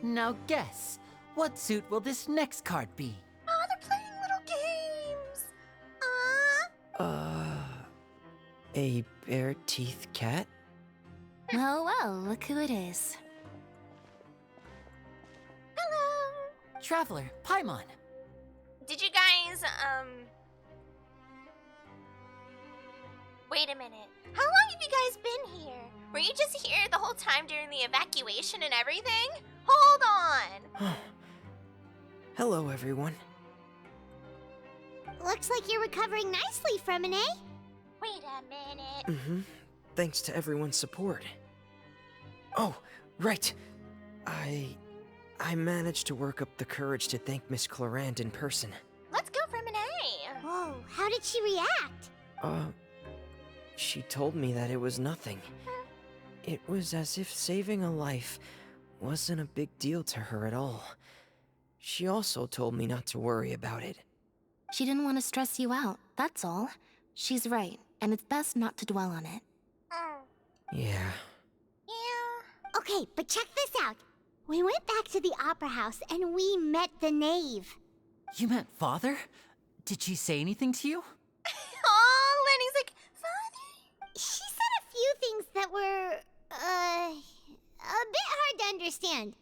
Now guess, what suit will this next card be? Oh, they're playing little games. A bare-teeth cat? Well, well, look who it is. Hello. Traveler, Paimon. Did you guys, Wait a minute. How long have you guys been here? Were you just here the whole time during the evacuation and everything? Hold on. Hello, everyone. Looks like you're recovering nicely from an A. Wait a minute. Thanks to everyone's support. Oh, right. I managed to work up the courage to thank Miss Clarant in person. Let's go from an A. Whoa, how did she react? She told me that it was nothing. It was as if saving a life wasn't a big deal to her at all. She also told me not to worry about it. She didn't want to stress you out, that's all. She's right, and it's best not to dwell on it. Yeah. Yeah. Okay, but check this out. We went back to the opera house and we met the knave. You met Father? Did she say anything to you? Oh, Lenny's like, Father. She said a few things that were, a bit hard to understand.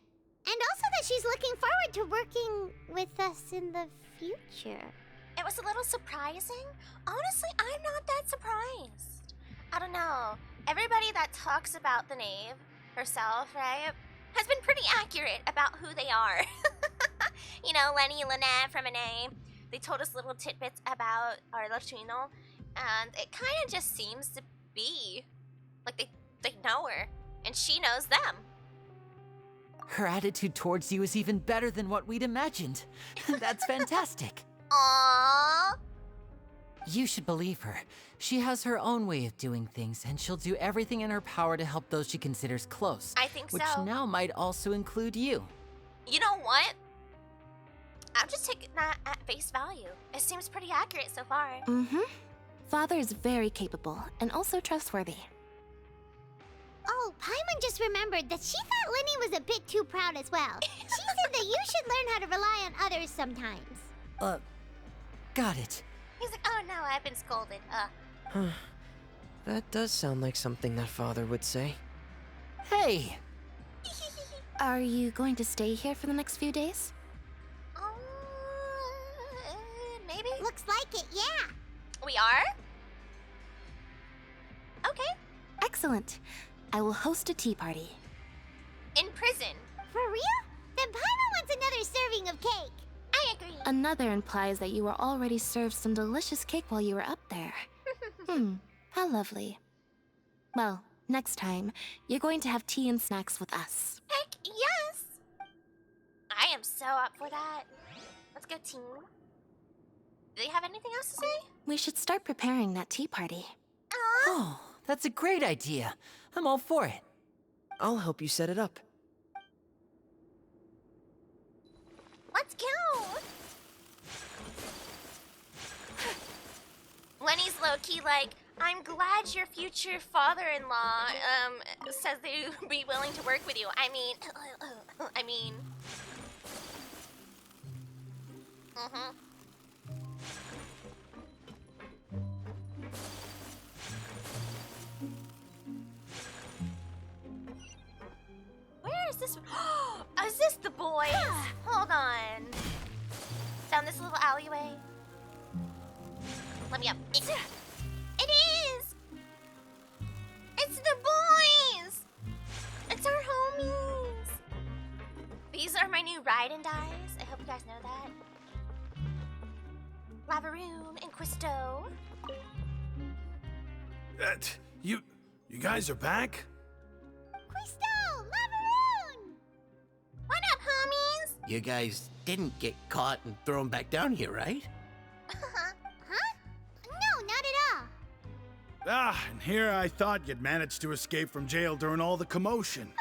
And also that she's looking forward to working with us in the future. It was a little surprising. Honestly, I'm not that surprised. I don't know. Everybody that talks about the knave herself, right, has been pretty accurate about who they are. You know, Lenny and Lynette from an A, they told us little tidbits about our Latino, and it kind of just seems to be like they know her, and she knows them. Her attitude towards you is even better than what we'd imagined. That's fantastic. Aww. You should believe her. She has her own way of doing things, and she'll do everything in her power to help those she considers close. I think which so. now might also include you. You know what? I'm just taking that at face value. It seems pretty accurate so far. Father is very capable, and also trustworthy. Oh, Paimon just remembered that she thought Lenny was a bit too proud as well. She said that you should learn how to rely on others sometimes. Got it. He's like, oh no, I've been scolded. That does sound like something that Father would say. Hey! Are you going to stay here for the next few days? Maybe? Looks like it, yeah. We are? Okay. Excellent. I will host a tea party. In prison. For real? Then Paimon wants another serving of cake. I agree. Another implies that you were already served some delicious cake while you were up there. How lovely. Well, next time, you're going to have tea and snacks with us. Heck yes! I am so up for that. Let's go, team. Do they have anything else to say? We should start preparing that tea party. Oh, that's a great idea. I'm all for it. I'll help you set it up. Let's go! Lenny's low-key like, I'm glad your future father-in-law, says they'd be willing to work with you. I mean... Where is this? Oh, is this the boys? Hold on. Down this little alleyway. Let me up. It is! It's the boys! It's our homies! These are my new ride and dies. I hope you guys know that. Lavaroon and Quisto. You guys are back? Quisto! Lavaroon! What up, homies? You guys didn't get caught and thrown back down here, right? Huh? No, not at all. And here I thought you'd managed to escape from jail during all the commotion.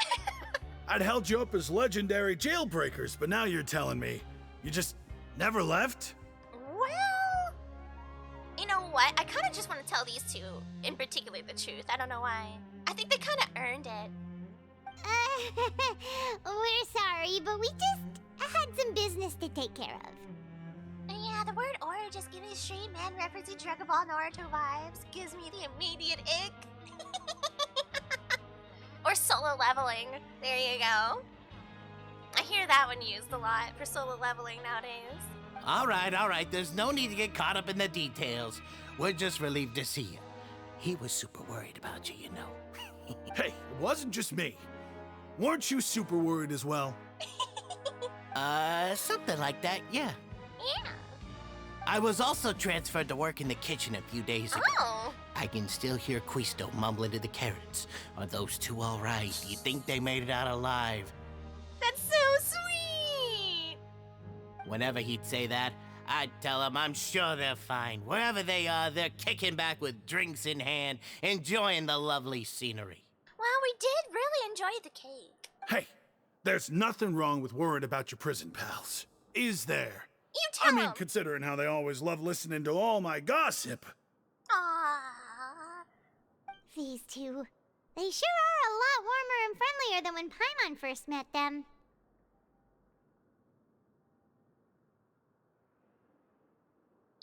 I'd held you up as legendary jailbreakers, but now you're telling me you just never left? Well, you know what? I kind of just want to tell these two, in particular, the truth. I don't know why. I think they kind of earned it. We're sorry, but we just had some business to take care of. Yeah, the word Ora just gives me straight man referencing Dragon Ball Naruto vibes. Gives me the immediate ick. Or solo leveling. There you go. I hear that one used a lot for solo leveling nowadays. All right. There's no need to get caught up in the details. We're just relieved to see you. He was super worried about you, you know. Hey, it wasn't just me. Weren't you super worried as well? Something like that, yeah. Yeah. I was also transferred to work in the kitchen a few days ago. Oh. I can still hear Quisto mumbling to the carrots. Are those two all right? Do you think they made it out alive? That's so sweet. Whenever he'd say that, I'd tell him I'm sure they're fine. Wherever they are, they're kicking back with drinks in hand, enjoying the lovely scenery. Well, we did really enjoy the cake. Hey, there's nothing wrong with worrying about your prison pals. Is there? You tell I mean, 'em. considering how they always love listening to all my gossip. Aww. These two. They sure are a lot warmer and friendlier than when Paimon first met them.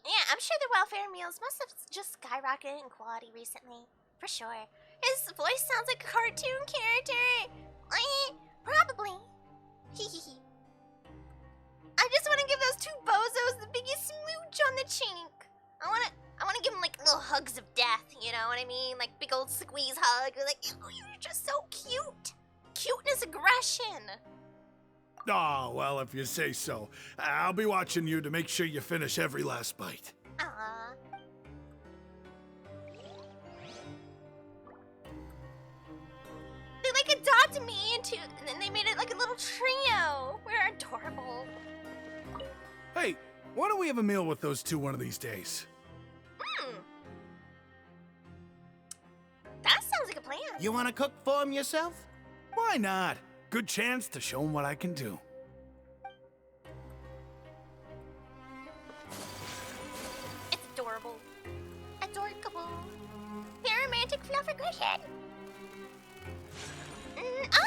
Yeah, I'm sure the welfare meals must have just skyrocketed in quality recently. For sure. His voice sounds like a cartoon character. Probably. Hehehe. I just want to give those two bozos the biggest smooch on the cheek. I want to give them like little hugs of death, you know what I mean? Like big old squeeze hug. Like, oh, you're just so cute. Cuteness aggression. Oh, well, if you say so. I'll be watching you to make sure you finish every last bite. Aww. They like adopted me into, and then they made it like a little trio. We're adorable. Hey, why don't we have a meal with those two one of these days? That sounds like a plan. You want to cook for him yourself? Why not? Good chance to show them what I can do. It's adorable. Adorable. Very romantic fluff aggression.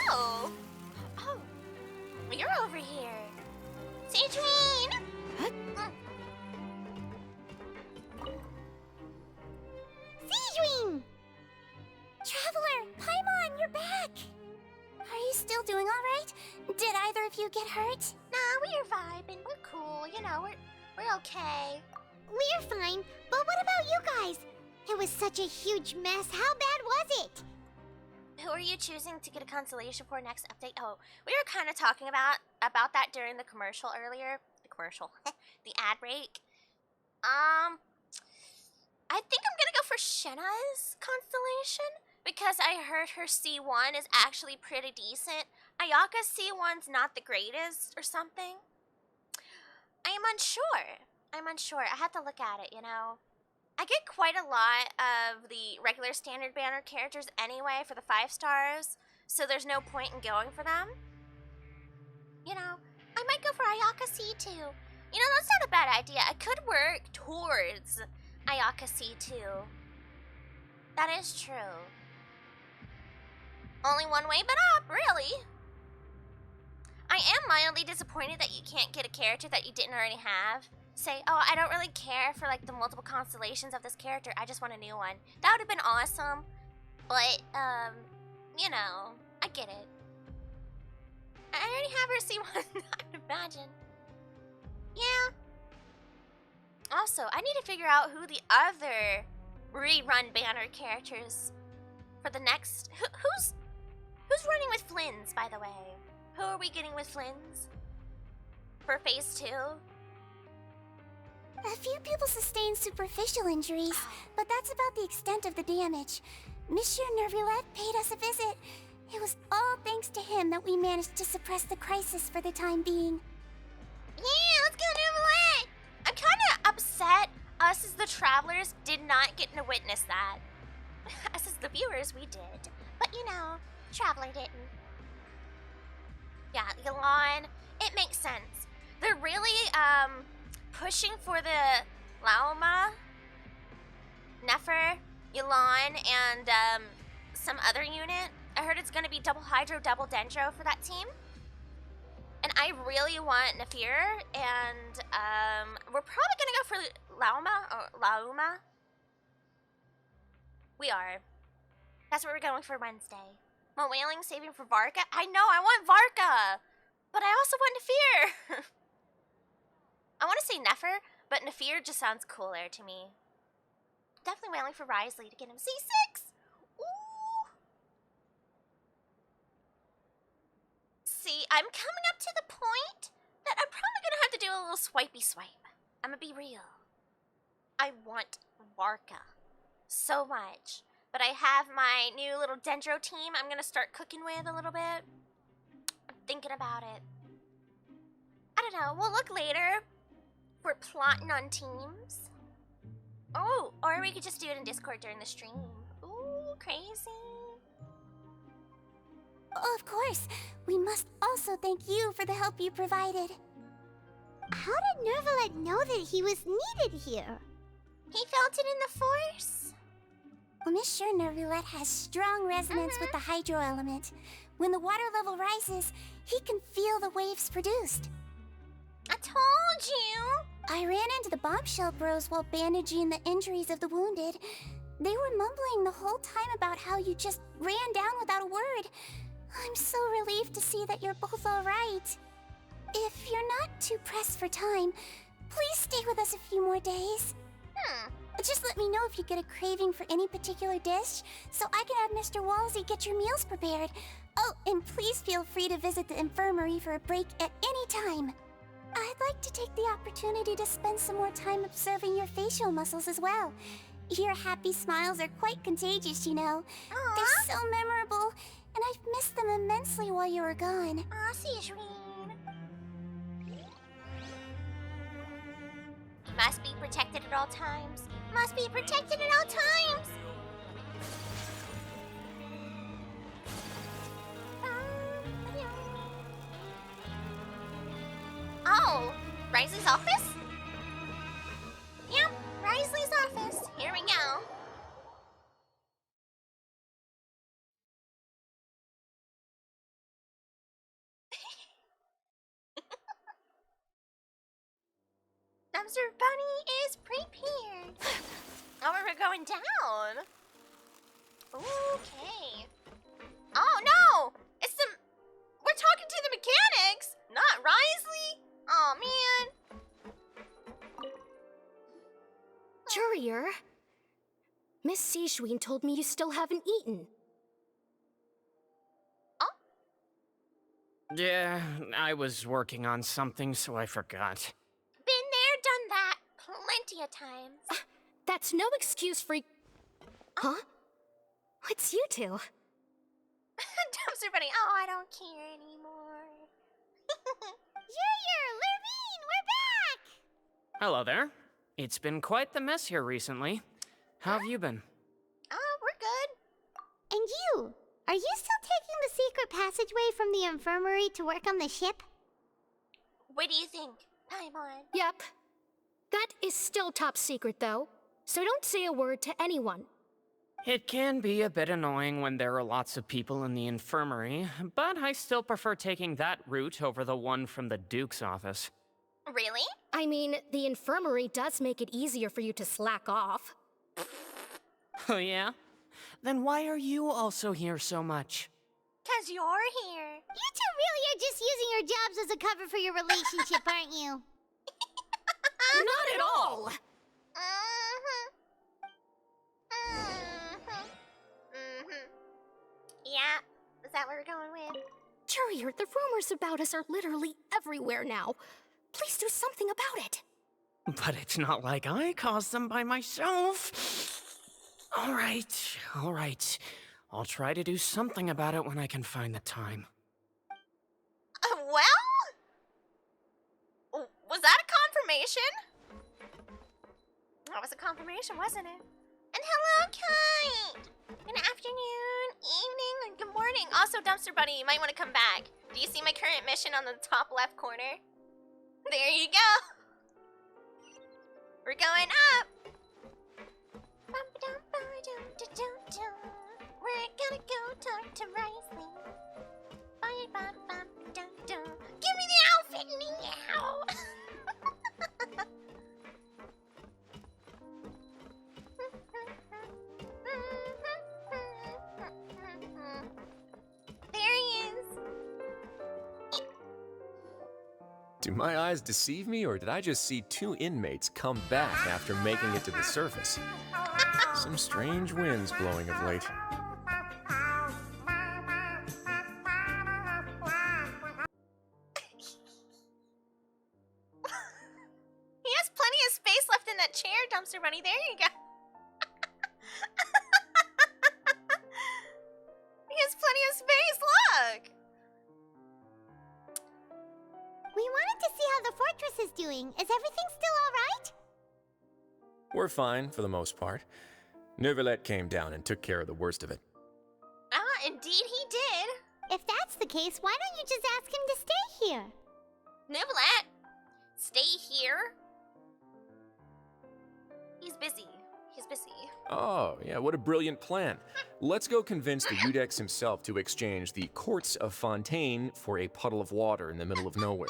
Oh. Oh. You're over here. Citrine! Seedwing! Traveler, Paimon, you're back! Are you still doing alright? Did either of you get hurt? Nah, we're vibing. We're cool. You know, we're okay. We're fine, but what about you guys? It was such a huge mess. How bad was it? Who are you choosing to get a consolation for next update? Oh, we were kind of talking about that during the commercial earlier. The commercial. The ad break. I think I'm gonna go for Shenna's constellation because I heard her C1 is actually pretty decent. Ayaka's C1's not the greatest or something. I'm unsure. I have to look at it, you know. I get quite a lot of the regular standard banner characters anyway for the 5 stars, so there's no point in going for them. You know, I might go for Ayaka C2. You know, that's not a bad idea. I could work towards Ayaka C2. That is true. Only one way but up, really. I am mildly disappointed that you can't get a character that you didn't already have. Say, oh, I don't really care for like the multiple constellations of this character. I just want a new one. That would have been awesome. But, you know, I get it. I already have her C1, I would imagine. Yeah. Also, I need to figure out who the other rerun banner characters for the next... Who's running with Flynn's, by the way? Who are we getting with Flynn's? For phase 2? A few people sustained superficial injuries, but that's about the extent of the damage. Monsieur Nervulette paid us a visit. It was all thanks to him that we managed to suppress the crisis for the time being. Yeah, let's go Nervulette! I'm kind of upset us as the travelers did not get to witness that. Us as the viewers, we did. But you know, Traveler didn't. Yeah, Elon, it makes sense. They're really, pushing for the Laoma, Nefer, Elon, and, some other unit I heard it's gonna be double Hydro, double Dendro for that team. And I really want Nafir, and we're probably gonna go for Lauma. We are. That's what we're going for Wednesday. Well, Wailing saving for Varka. I know, I want Varka, but I also want Nafir. I want to say Nefer, but Nafir just sounds cooler to me. Definitely Wailing for Risley to get him C6. Ooh. See, I'm coming up to the point that I'm probably gonna have to do a little swipey swipe. I'm gonna be real. I want Varka so much. But I have my new little Dendro team I'm gonna start cooking with a little bit. I'm thinking about it. I don't know, we'll look later. We're plotting on teams. Oh, or we could just do it in Discord during the stream. Ooh, crazy. Of course, we must also thank you for the help you provided. How did Nervalet know that he was needed here? He felt it in the Force. Well, Monsieur Nervulette has strong resonance with the hydro element. When the water level rises, he can feel the waves produced. I told you. I ran into the bombshell bros while bandaging the injuries of the wounded. They were mumbling the whole time about how you just ran down without a word. I'm so relieved to see that you're both all right. If you're not too pressed for time, please stay with us a few more days. Just let me know if you get a craving for any particular dish, so I can have Mr. Walsey get your meals prepared. Oh, and please feel free to visit the infirmary for a break at any time. I'd like to take the opportunity to spend some more time observing your facial muscles as well. Your happy smiles are quite contagious, you know. Aww. They're so memorable, and I've missed them immensely while you were gone. Aw, Seashween. Must be protected at all times. Must be protected at all times. Oh, Risley's office? Yep, Risley's office. Here we go. Dumpster Bunny is prepared. Oh, we're going down. Okay. Oh no! It's the... We're talking to the mechanics, not Risley. Oh man. Courier, Miss Seashween told me you still haven't eaten. Oh? Yeah, I was working on something, so I forgot. Been there, done that, plenty of times. That's no excuse for... Huh? What's you two? Dumpster Bunny, oh, I don't care anymore. Junior, Lurvine, we're back! Hello there. It's been quite the mess here recently. How have you been? Oh, we're good. And you? Are you still taking the secret passageway from the infirmary to work on the ship? What do you think, Paimon? Yep. That is still top secret, though. So don't say a word to anyone. It can be a bit annoying when there are lots of people in the infirmary, but I still prefer taking that route over the one from the Duke's office. Really? I mean, the infirmary does make it easier for you to slack off. Oh yeah? Then why are you also here so much? 'Cause you're here. You two really are just using your jobs as a cover for your relationship, aren't you? Not at all! Yeah, is that what we're going with? Courier, the rumors about us are literally everywhere now. Please do something about it. But it's not like I caused them by myself. All right. I'll try to do something about it when I can find the time. Well? Was that a confirmation? That was a confirmation, wasn't it? And hello, Kite! Good afternoon, evening, and good morning. Also, Dumpster Bunny, you might want to come back. Do you see my current mission on the top left corner? There you go. We're going up. We're gotta go talk to Risley. Give me the outfit now! There he is. Do my eyes deceive me, or did I just see two inmates come back after making it to the surface? Some strange winds blowing of late. He has plenty of space left in that chair, Dumpster Bunny. There you go. He has plenty of space, look! We wanted to see how the fortress is doing. Is everything still alright? We're fine, for the most part. Neuvillette came down and took care of the worst of it. Ah, indeed he did. If that's the case, why don't you just ask him to stay here? Neuvillette, stay here? He's busy. He's busy. Oh, yeah, what a brilliant plan. Let's go convince the Udex himself to exchange the Courts of Fontaine for a puddle of water in the middle of nowhere.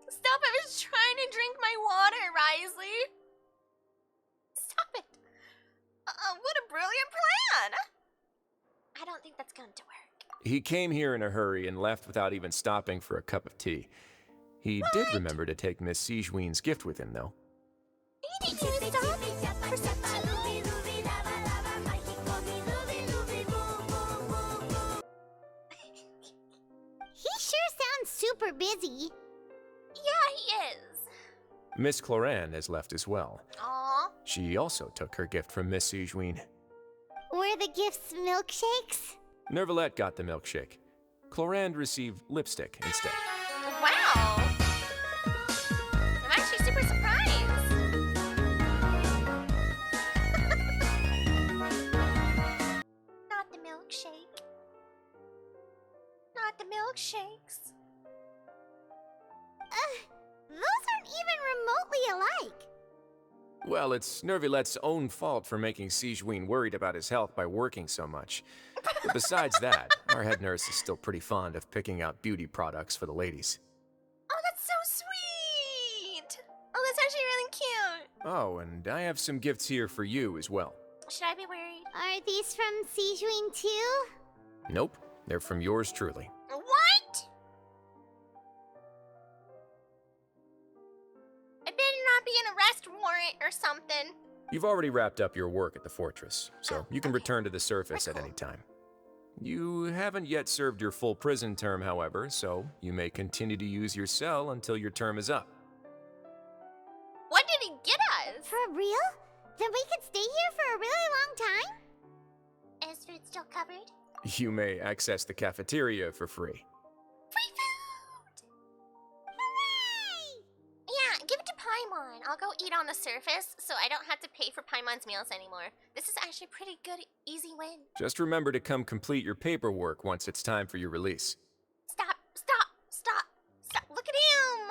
Stop, I was trying to drink my water, Risley. Stop it. What a brilliant plan. I don't think that's going to work. He came here in a hurry and left without even stopping for a cup of tea. He did remember to take Miss Sigewinne's gift with him, though. He didn't even stop for some tea. He sure sounds super busy. Yeah, he is. Miss Cloran has left as well. Aw. She also took her gift from Miss Sigewinne. Were the gifts milkshakes? Neuvillette got the milkshake. Cloran received lipstick instead. Wow. I'm actually super surprised. Not the milkshake. Not the milkshakes. Those aren't even remotely alike. Well, it's Neuvillette's own fault for making Sigewinne worried about his health by working so much. But besides that, our head nurse is still pretty fond of picking out beauty products for the ladies. Oh, that's so sweet. Oh, that's actually really cute. Oh, and I have some gifts here for you as well. Should I be worried? Are these from Sigewinne too? Nope, they're from yours truly. What? I better not be an arrest warrant or something. You've already wrapped up your work at the fortress, so you can return to the surface at any time. You haven't yet served your full prison term, however, so you may continue to use your cell until your term is up. What did he get us? For real? Then we could stay here for a really long time? Is food still covered? You may access the cafeteria for free. Free food! Hooray! Yeah, give it to Paimon. I'll go eat on the surface so I don't have to pay for Paimon's meals anymore. This is actually a pretty good, easy win. Just remember to come complete your paperwork once it's time for your release. Stop, stop, stop, stop. Look at him!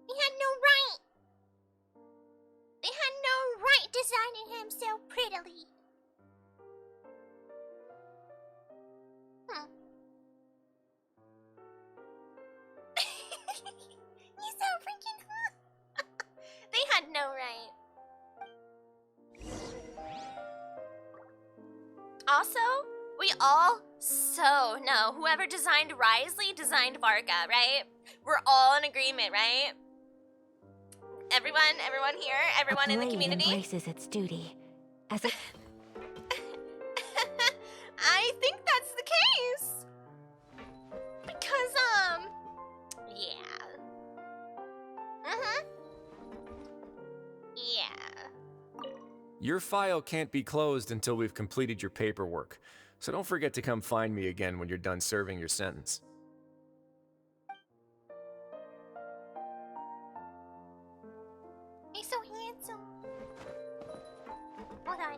He had no right. They had no right designing him so prettily. He's so freaking They had no right. Also, we all know whoever designed Risley designed Varka, right? We're all in agreement, right? Everyone here, everyone in the community. Embraces its duty, as it. I think that's the case. Because, yeah. Yeah. Your file can't be closed until we've completed your paperwork, so don't forget to come find me again when you're done serving your sentence. He's so handsome. Hold on.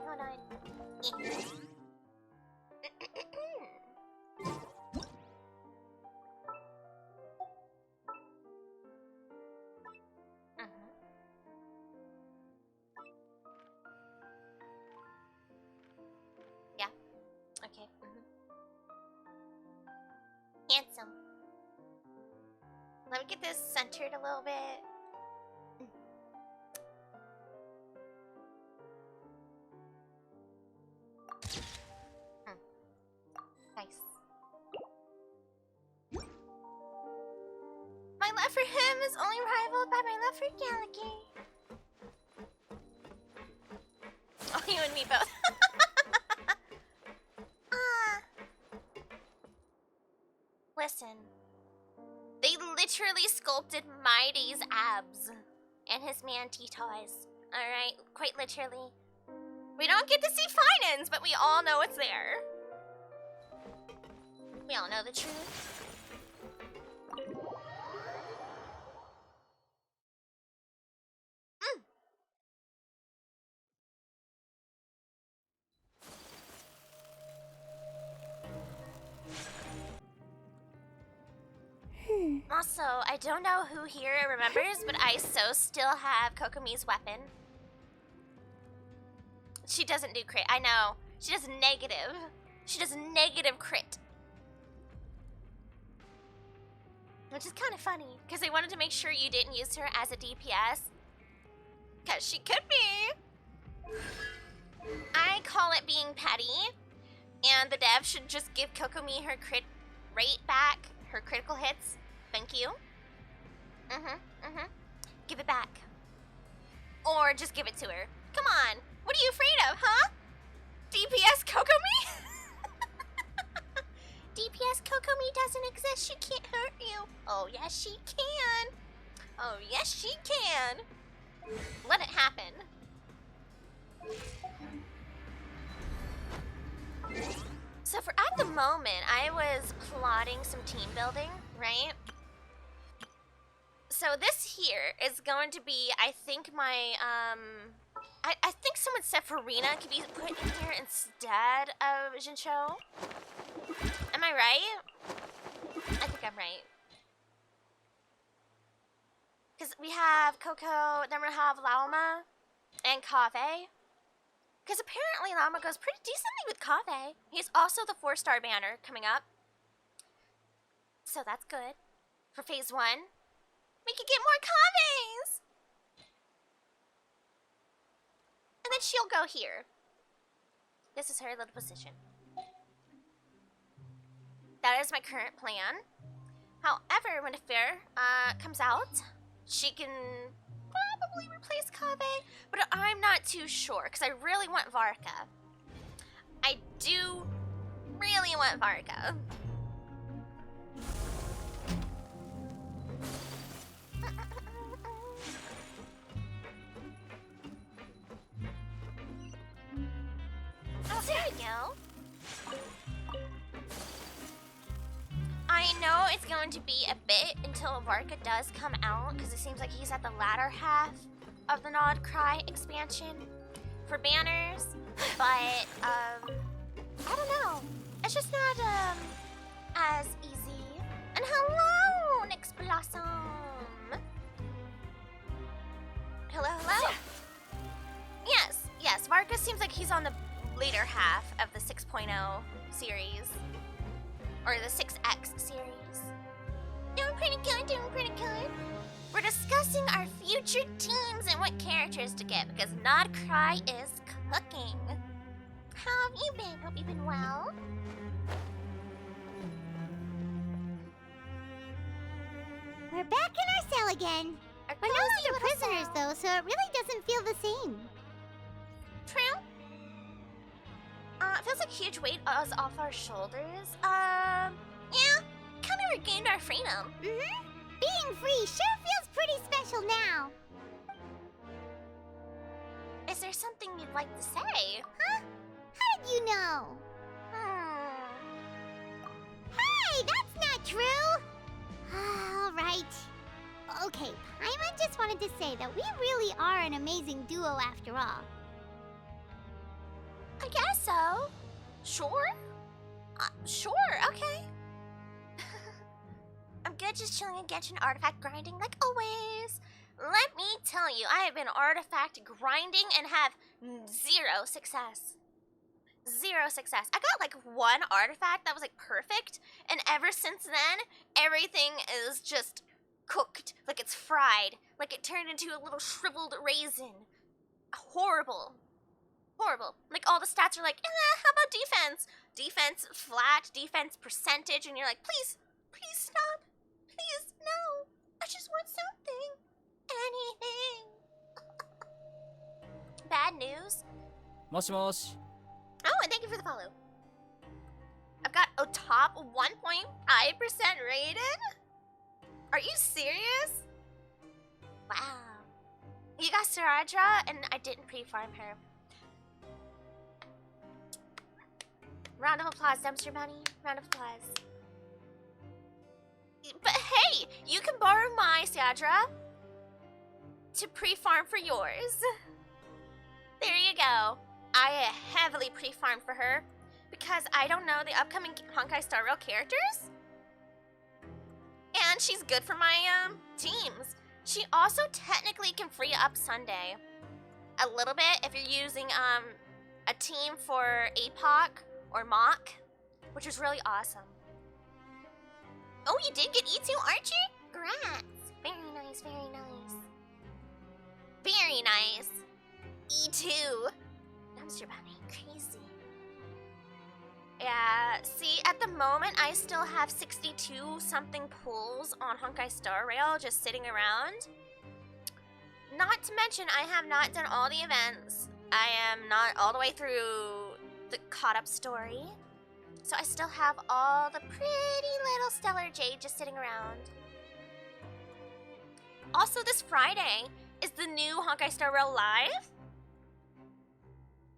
Handsome. Let me get this centered a little bit. Nice. My love for him is only rivaled by my love for Gallagher. Oh, you and me both. Listen. They literally sculpted Mighty's abs and his manti toys. Alright? Quite literally. We don't get to see finance, but we all know it's there. We all know the truth. Also, I don't know who here remembers, but I so still have Kokomi's weapon. She doesn't do crit. I know. She does negative. She does negative crit. Which is kind of funny, because they wanted to make sure you didn't use her as a DPS. Because she could be. I call it being petty. And the dev should just give Kokomi her crit rate back, her critical hits. Thank you. Give it back. Or just give it to her. Come on. What are you afraid of, huh? DPS Kokomi? DPS Kokomi doesn't exist. She can't hurt you. Oh, yes, she can. Oh, yes, she can. Let it happen. So for at the moment, I was plotting some team building, right? So this here is going to be, I think my, I think someone said Farina could be put in here instead of Jinsho. Am I right? I think I'm right. Because we have Coco, then we have Lauma and Kave. Because apparently Lauma goes pretty decently with Kave. He's also the 4-star banner coming up. So that's good. For phase 1. We could get more Kaves! And then she'll go here. This is her little position. That is my current plan. However, when a fair comes out, she can probably replace Kave, but I'm not too sure because I really want Varka. I do really want Varka. Oh, there we go. I know it's going to be a bit until Varka does come out, because it seems like he's at the latter half of the Nod Cry expansion for banners, but, I don't know. It's just not, as easy. And hello, Nyx Blossom! Hello, hello? Yes, Varka seems like he's on the later half of the 6.0 series. Or the 6X series. Doing pretty good. We're discussing our future teams and what characters to get because Nod Cry is cooking. How have you been? Hope you've been well. We're back in our cell again. We're no longer prisoners, though, so it really doesn't feel the same. True. It feels like a huge weight is off our shoulders. Yeah, kind of regained our freedom. Being free sure feels pretty special now. Is there something you'd like to say? Huh? How did you know? Hey, that's not true! All right. Okay, Paimon just wanted to say that we really are an amazing duo after all. I guess so. Sure? Sure, okay. I'm good just chilling in Genshin artifact grinding like always. Let me tell you, I have been artifact grinding and have 0 success. Zero success. I got like one artifact that was like perfect, and ever since then, everything is just cooked. Like it's fried. Like it turned into a little shriveled raisin. Horrible. Horrible. Like all the stats are like, how about defense? Defense flat, defense percentage, and you're like, please, please stop. Please, no. I just want something. Anything. Bad news. もしもし。 Oh, and thank you for the follow. I've got a top 1.5% rated? Are you serious? Wow. You got Sirajra, and I didn't pre-farm her. Round of applause, Dumpster Bunny. Round of applause. But hey, you can borrow my Sirajra to pre-farm for yours. There you go. I heavily pre-farmed for her because I don't know the upcoming Honkai Star Rail characters. And she's good for my teams. She also technically can free up Sunday a little bit if you're using a team for APOC or Mach, which is really awesome. Oh, you did get E2 Archer? Congrats. Very nice, very nice. Very nice. E2. Dumpster Bunny, crazy. Yeah, see, at the moment, I still have 62-something pulls on Honkai Star Rail just sitting around. Not to mention, I have not done all the events. I am not all the way through the caught-up story. So I still have all the pretty little Stellar Jade just sitting around. Also, this Friday is the new Honkai Star Rail Live.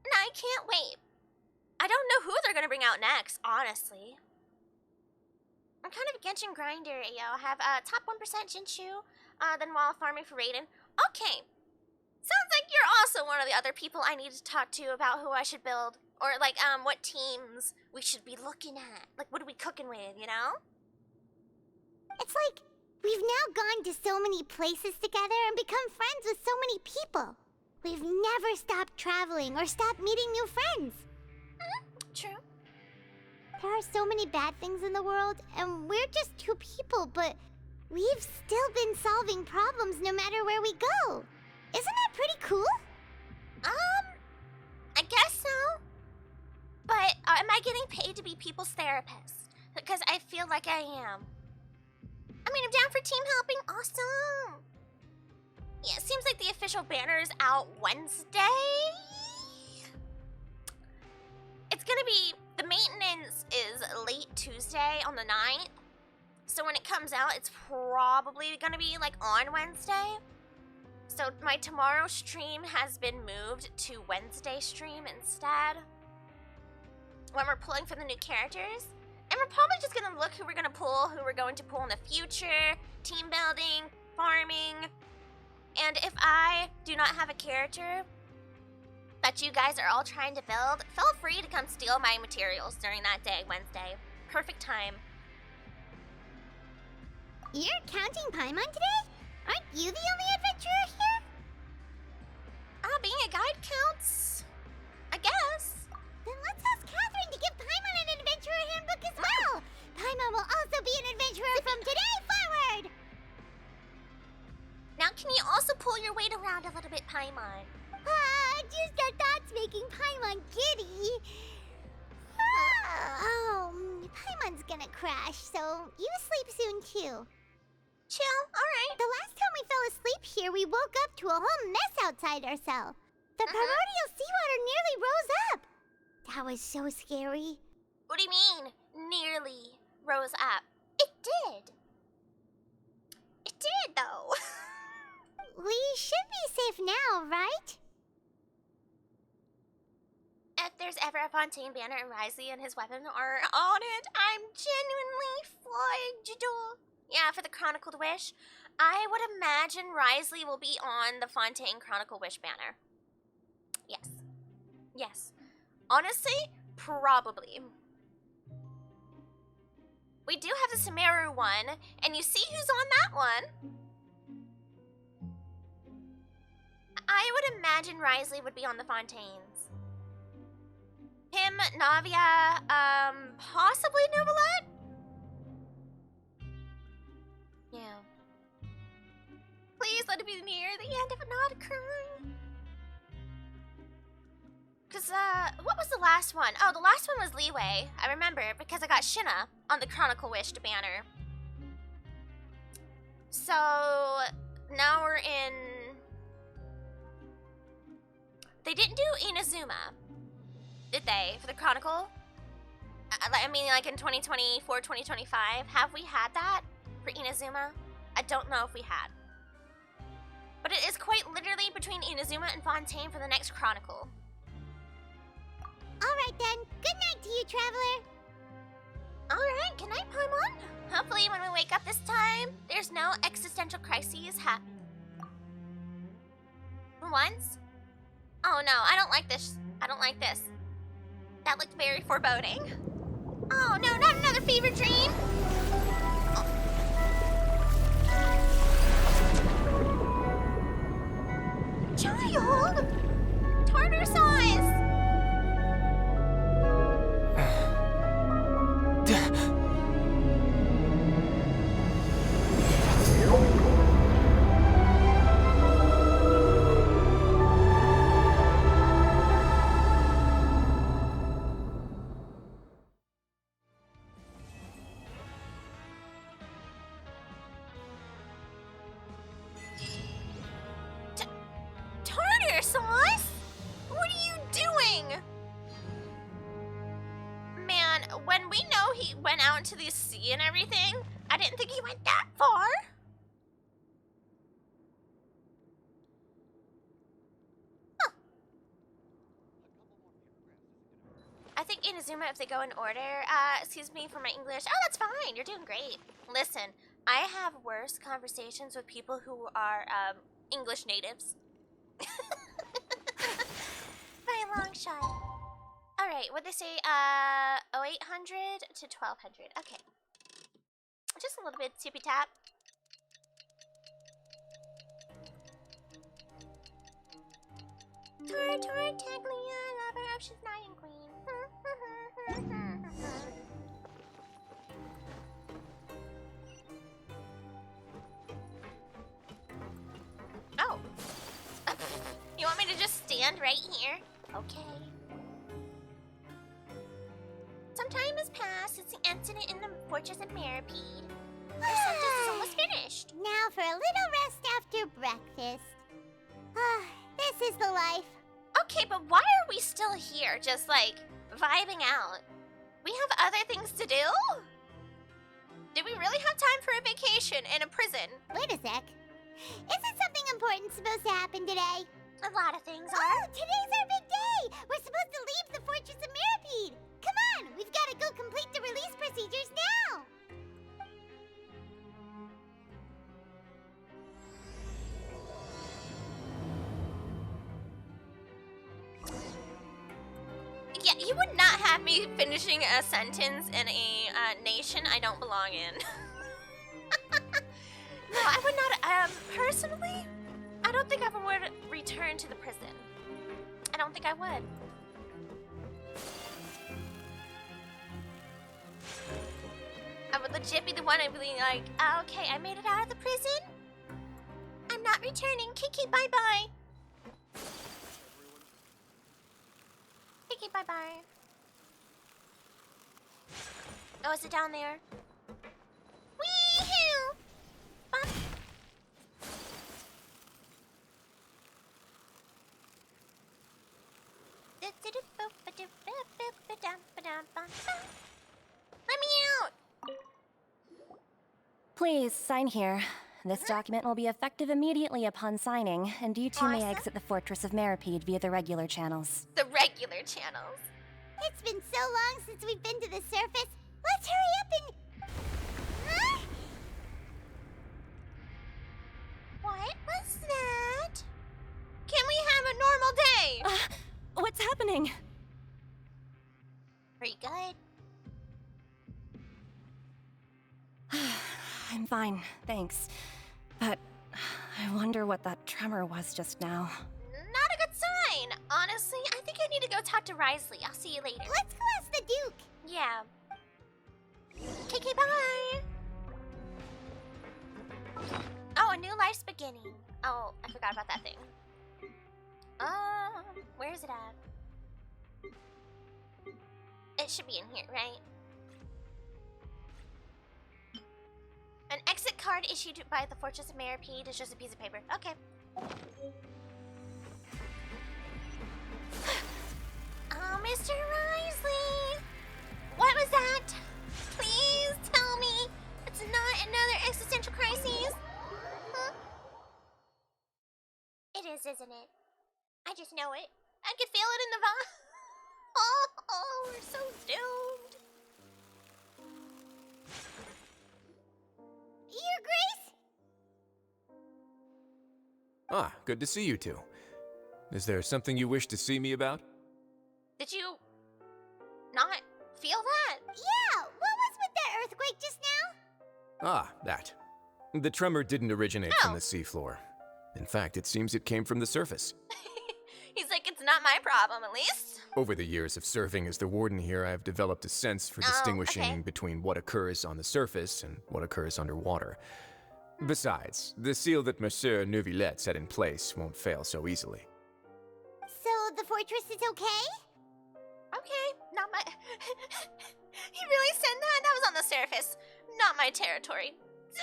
And I can't wait. I don't know who they're gonna bring out next, honestly. I'm kind of a Genshin grinder, yo. I have top 1% Jinshu, then while farming for Raiden. Okay. Sounds like you're also one of the other people I need to talk to about who I should build. Or, like, what teams we should be looking at. Like, what are we cooking with, you know? It's like we've now gone to so many places together and become friends with so many people. We've never stopped traveling or stopped meeting new friends. True. There are so many bad things in the world, and we're just two people, but we've still been solving problems no matter where we go. Isn't that pretty cool? I guess so. But am I getting paid to be people's therapist? Because I feel like I am. I mean, I'm down for team helping. Awesome. Yeah, it seems like the official banner is out Wednesday. It's gonna be, the maintenance is late Tuesday on the 9th. So when it comes out, it's probably gonna be like on Wednesday. So my tomorrow stream has been moved to Wednesday stream instead. When we're pulling for the new characters. And we're probably just gonna look who we're gonna pull, who we're going to pull in the future, team building, farming. And if I do not have a character that you guys are all trying to build, feel free to come steal my materials during that day, Wednesday. Perfect time. You're counting Paimon today? Aren't you the only adventurer here? Being a guide counts, I guess. Then let's ask Catherine to give Paimon an adventurer handbook as well. Paimon will also be an adventurer from today forward. Now can you also pull your weight around a little bit, Paimon? Just the thoughts making Paimon giddy. Paimon's gonna crash, so you sleep soon too. Chill, alright. The last time we fell asleep here, we woke up to a whole mess outside our cell. The primordial seawater nearly rose up. That was so scary. What do you mean, nearly rose up? It did. It did, though. We should be safe now, right? If there's ever a Fontaine banner and Risley and his weapon are on it, I'm genuinely fudged. Yeah, for the Chronicled Wish, I would imagine Risley will be on the Fontaine Chronicle Wish banner. Yes. Yes. Honestly, probably. We do have the Sumeru one, and you see who's on that one. I would imagine Risley would be on the Fontaines. Him, Navia, possibly Novelette? Yeah. Please let it be near the end of it not occurring. Cause, what was the last one? Oh, the last one was Leeway. I remember, because I got Shinna on the Chronicle Wished banner. So, now we're in... They didn't do Inazuma, did they, for the Chronicle? I mean, like in 2024, 2025, have we had that for Inazuma? I don't know if we had. But it is quite literally between Inazuma and Fontaine for the next Chronicle. Alright then, good night to you, Traveler. Alright, good night, Paimon. Hopefully when we wake up this time, there's no existential crises For once? Oh no, I don't like this. I don't like this. That looked very foreboding. Oh no, not another fever dream! Oh. Child! Tartar sauce! Tartar sauce? What are you doing? Man, when we know he went out into the sea and everything, I didn't think he went that far. Huh. I think Inazuma, if they go in order, excuse me for my English. Oh, that's fine. You're doing great. Listen, I have worse conversations with people who are, English natives. By a long shot. Alright, what'd they say? 0800 to 1200. Okay. Just a little bit tippy tap. Tar, Taglia, lover of Shania Queen. Oh. You want me to just stand right here? Okay. Some time has passed since the incident in the Fortress of Maripede. Your sentence is almost finished. Now for a little rest after breakfast. This is the life. Okay, but why are we still here, just like, vibing out? We have other things to do? Do we really have time for a vacation in a prison? Wait a sec. Isn't something important supposed to happen today? A lot of things are. Oh, today's our big day! We're supposed to leave the Fortress of Maripede! Come on, we've got to go complete the release procedures now! Yeah, you would not have me finishing a sentence in a nation I don't belong in. No, I would not, personally, I don't think I would return to the prison. I don't think I would. I would legit be the one I'd be like, okay, I made it out of the prison. I'm not returning. Kiki, bye-bye. Kiki, bye-bye. Oh, is it down there? Wee-hoo! Bump. Let me out! Please, sign here. This document will be effective immediately upon signing, and you two may exit the Fortress of Maripede via the regular channels. The regular channels. It's been so long since we've been to the surface. Let's hurry up and... Huh? What was that? Can we have a normal day? What's happening? Are you good? I'm fine, thanks. But I wonder what that tremor was just now. Not a good sign. Honestly, honestly, I think I need to go talk to Risley. I'll see you later. Let's go ask the Duke. Yeah. KK, bye! Oh, a new life's beginning. Oh, I forgot about that thing. Where is it at? It should be in here, right? An exit card issued by the Fortress of Meripede is just a piece of paper. Okay. Oh, Mr. Risley! What was that? Please tell me it's not another existential crisis. Huh? It is, isn't it? I just know it. I can feel it in the vibe. Oh, we're so doomed. Your Grace? Ah, good to see you two. Is there something you wish to see me about? Did you not feel that? Yeah, what was with that earthquake just now? Ah, that. The tremor didn't originate from the seafloor. In fact, it seems it came from the surface. He's like, it's not my problem, at least. Over the years of serving as the warden here, I've developed a sense for distinguishing between what occurs on the surface and what occurs underwater. Besides, the seal that Monsieur Neuvillette set in place won't fail so easily. So the fortress is okay? Okay, not my... He really said that? That was on the surface. Not my territory.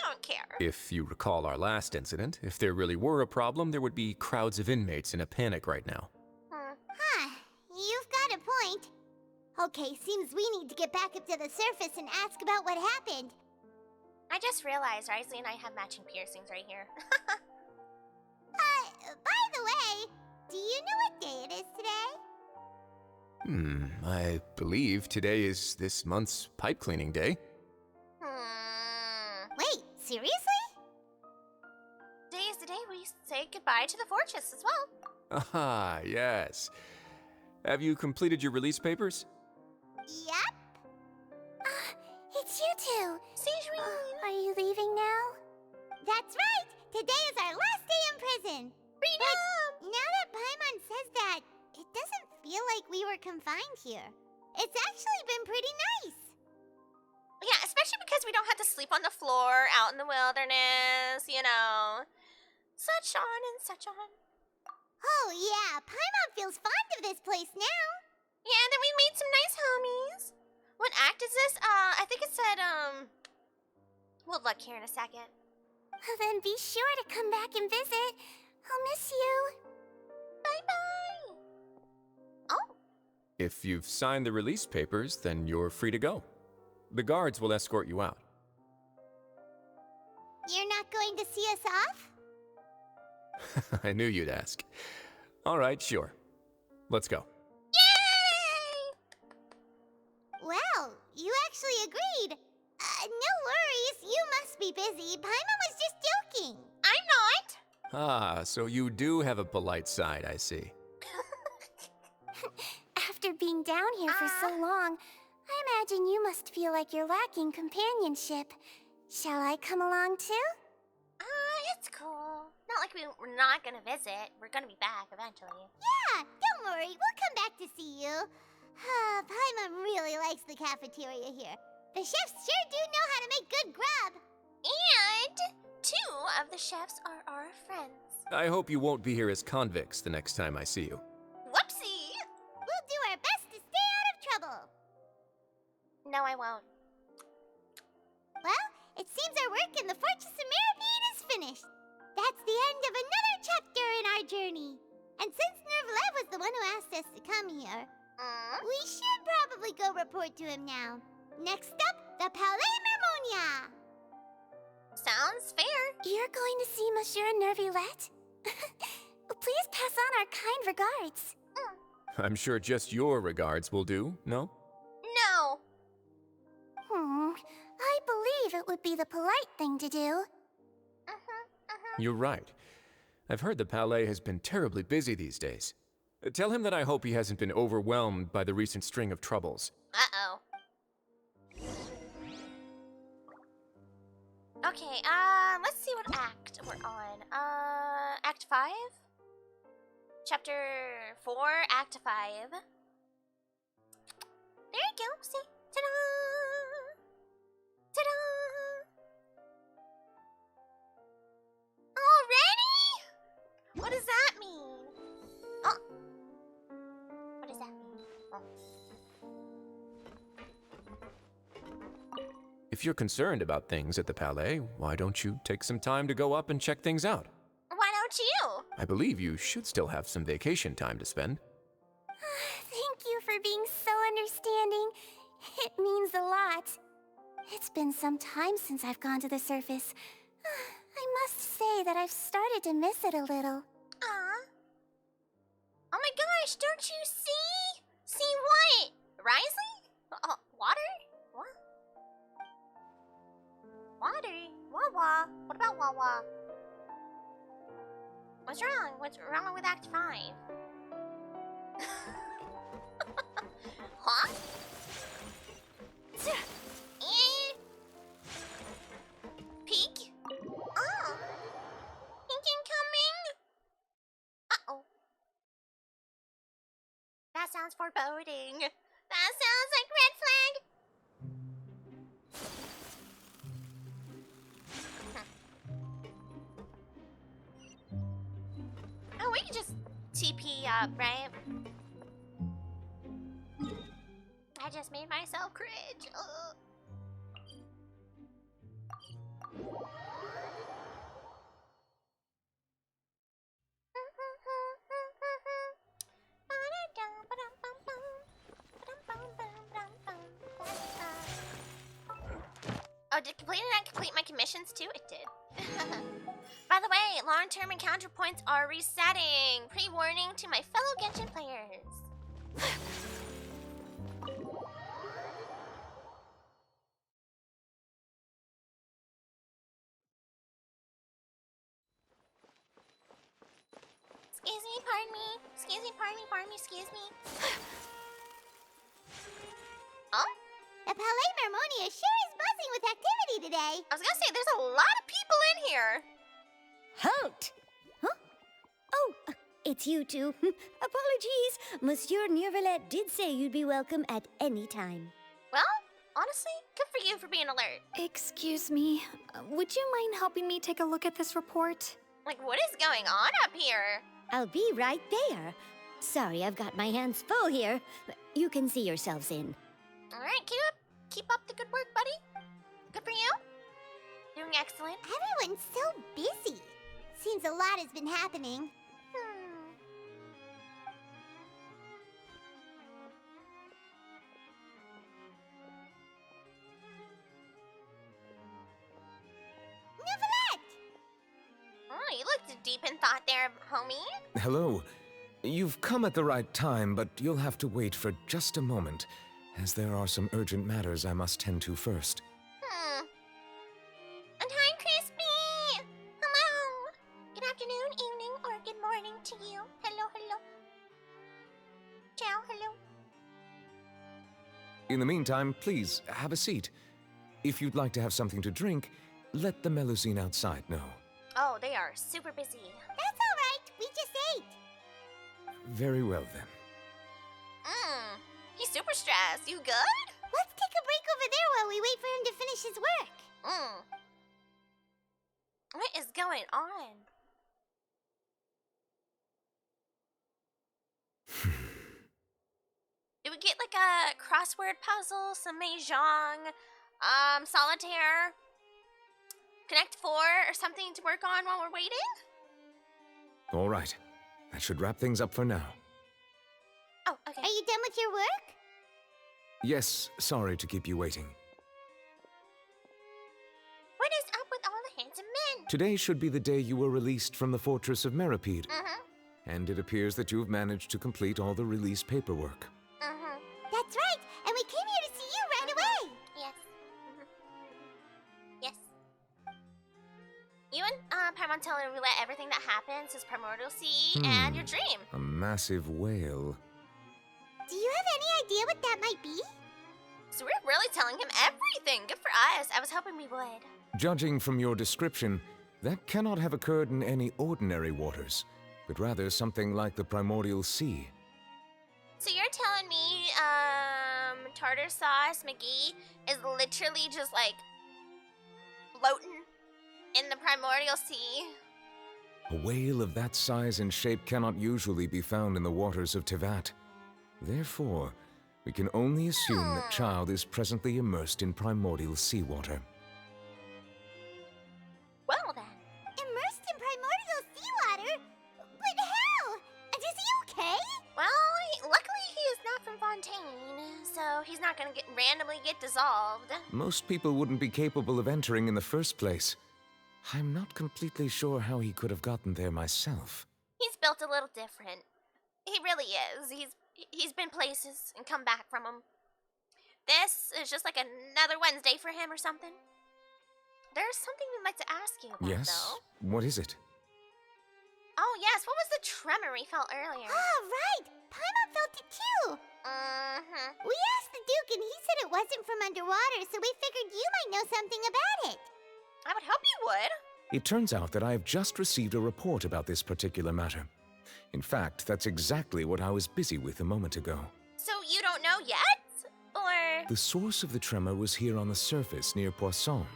Don't care. If you recall our last incident, if there really were a problem, there would be crowds of inmates in a panic right now. Huh, you've got a point. Okay, seems we need to get back up to the surface and ask about what happened. I just realized Risley and I have matching piercings right here. By the way, do you know what day it is today? I believe today is this month's pipe cleaning day. Wait, seriously? Today is the day we say goodbye to the fortress as well. Ah, yes. Have you completed your release papers? Yep. It's you two. Sejuine. Are you leaving now? That's right. Today is our last day in prison. Freedom! But now that Paimon says that, it doesn't feel like we were confined here. It's actually been pretty nice. Yeah, especially because we don't have to sleep on the floor out in the wilderness, you know. Such on and such on. Oh yeah, Paimon feels fond of this place now. Yeah, and then we made some nice homies. What act is this? I think it said, we'll look here in a second. Then be sure to come back and visit. I'll miss you. Bye-bye. Oh. If you've signed the release papers, then you're free to go. The guards will escort you out. You're not going to see us off? I knew you'd ask. All right, sure. Let's go. Yay! Well, you actually agreed. No worries, you must be busy. Paimon was just joking. I'm not. Ah, so you do have a polite side, I see. After being down here for so long, I imagine you must feel like you're lacking companionship. Shall I come along too? It's cool. Not like we're not gonna visit. We're gonna be back eventually. Yeah, don't worry, we'll come back to see you. Paimon really likes the cafeteria here. The chefs sure do know how to make good grub. And 2 of the chefs are our friends. I hope you won't be here as convicts the next time I see you. Whoopsie! We'll do our best to stay out of trouble. No, I won't. Well, it seems our work in the Fortress of Meripede is finished. That's the end of another chapter in our journey. And since Neuvillette was the one who asked us to come here, we should probably go report to him now. Next up, the Palais Mermonia. Sounds fair. You're going to see Monsieur Neuvillette? Please pass on our kind regards. I'm sure just your regards will do, no? No. I believe it would be the polite thing to do. You're right. I've heard the Palais has been terribly busy these days. Tell him that I hope he hasn't been overwhelmed by the recent string of troubles. Uh-oh. Okay, let's see what act we're on. Act 5? Chapter 4, Act 5. There you go. See? Ta-da! Ta-da! Already? What does that mean? Oh. What does that mean? Oh. If you're concerned about things at the Palais, why don't you take some time to go up and check things out? Why don't you? I believe you should still have some vacation time to spend. Thank you for being so understanding. It means a lot. It's been some time since I've gone to the surface. I must say that I've started to miss it a little. Aw. Oh my gosh, don't you see? See what? Risley? Water? What? Water? Wawa? What about Wawa? What's wrong? What's wrong with Act 5? Huh? Peek? Oh. Pink incoming? Uh-oh. That sounds foreboding. That sounds like red flag. Oh, we can just TP up, right? I just made myself cringe. Ugh. Oh, did I complete my commissions too? It did. By the way, long-term encounter points are resetting. Pre-warning to my fellow Genshin players. Excuse me, pardon me. Excuse me, pardon me, pardon me, excuse me. Oh? The Palais Mermonia sure is buzzing with activity today. I was gonna say, there's a lot of people in here. Halt! Huh? Oh, it's you two. Apologies. Monsieur Neuvillette did say you'd be welcome at any time. Well, honestly, good for you for being alert. Excuse me. Would you mind helping me take a look at this report? Like, what is going on up here? I'll be right there. Sorry, I've got my hands full here. You can see yourselves in. Alright, keep up the good work, buddy. Good for you. Doing excellent. Everyone's so busy. Seems a lot has been happening. Oh, you looked deep in thought there, homie. Hello. You've come at the right time, but you'll have to wait for just a moment, as there are some urgent matters I must tend to first. And hi, Crispy! Hello! Good afternoon, evening, or good morning to you. Hello, hello. Ciao, hello. In the meantime, please, have a seat. If you'd like to have something to drink, let the Melusine outside know. Oh, they are super busy. That's all right. We just ate. Very well, then. He's super stressed. You good? Let's take a break over there while we wait for him to finish his work. What is going on? Did we get like a crossword puzzle, some mahjong, solitaire, Connect 4 or something to work on while we're waiting? All right. That should wrap things up for now. Oh, okay. Are you done with your work? Yes, sorry to keep you waiting. What is up with all the handsome men? Today should be the day you were released from the Fortress of Meripede. And it appears that you've managed to complete all the release paperwork. That's right, and we came here to see you right away. Yes. Yes. You and Paramount relay everything that happens, his primordial sea, and your dream. A massive whale. Do you have any idea what that might be? So we're really telling him everything. Good for us. I was hoping we would. Judging from your description, that cannot have occurred in any ordinary waters. but rather something like the primordial sea. So you're telling me, tartar sauce McGee is literally just like floating in the primordial sea? A whale of that size and shape cannot usually be found in the waters of Tevat. Therefore, we can only assume that Child is presently immersed in primordial seawater. Well then. Immersed in primordial seawater? But how? And is he okay? Well, luckily he is not from Fontaine, so he's not gonna randomly get dissolved. Most people wouldn't be capable of entering in the first place. I'm not completely sure how he could have gotten there myself. He's built a little different. He really is. He's been places and come back from them. This is just like another Wednesday for him or something. There's something we'd like to ask you about, Yes? though. What is it? Oh, yes. What was the tremor we felt earlier? Oh, right. Paimon felt it too. Mm-hmm. We asked the Duke and he said it wasn't from underwater, so we figured you might know something about it. I would hope you would. It turns out that I have just received a report about this particular matter. In fact, that's exactly what I was busy with a moment ago. So you don't know yet? Or... The source of the tremor was here on the surface near Poisson.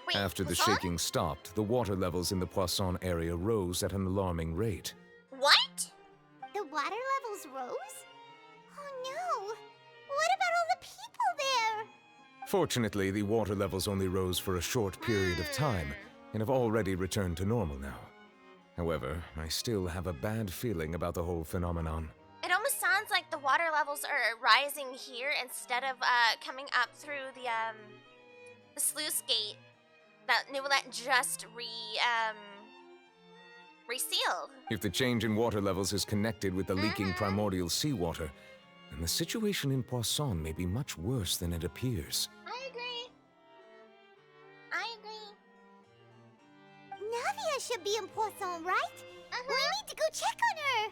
Wait, After the Poisson? shaking stopped, the water levels in the Poisson area rose at an alarming rate. What? The water levels rose? Oh no. What about all the people there? Fortunately, the water levels only rose for a short period of time and have already returned to normal now. However, I still have a bad feeling about the whole phenomenon. It almost sounds like the water levels are rising here instead of coming up through the sluice gate that Neuvillette just resealed. If the change in water levels is connected with the leaking primordial seawater, then the situation in Poisson may be much worse than it appears. I agree. I agree. Navia should be in Poisson, right? We need to go check on her.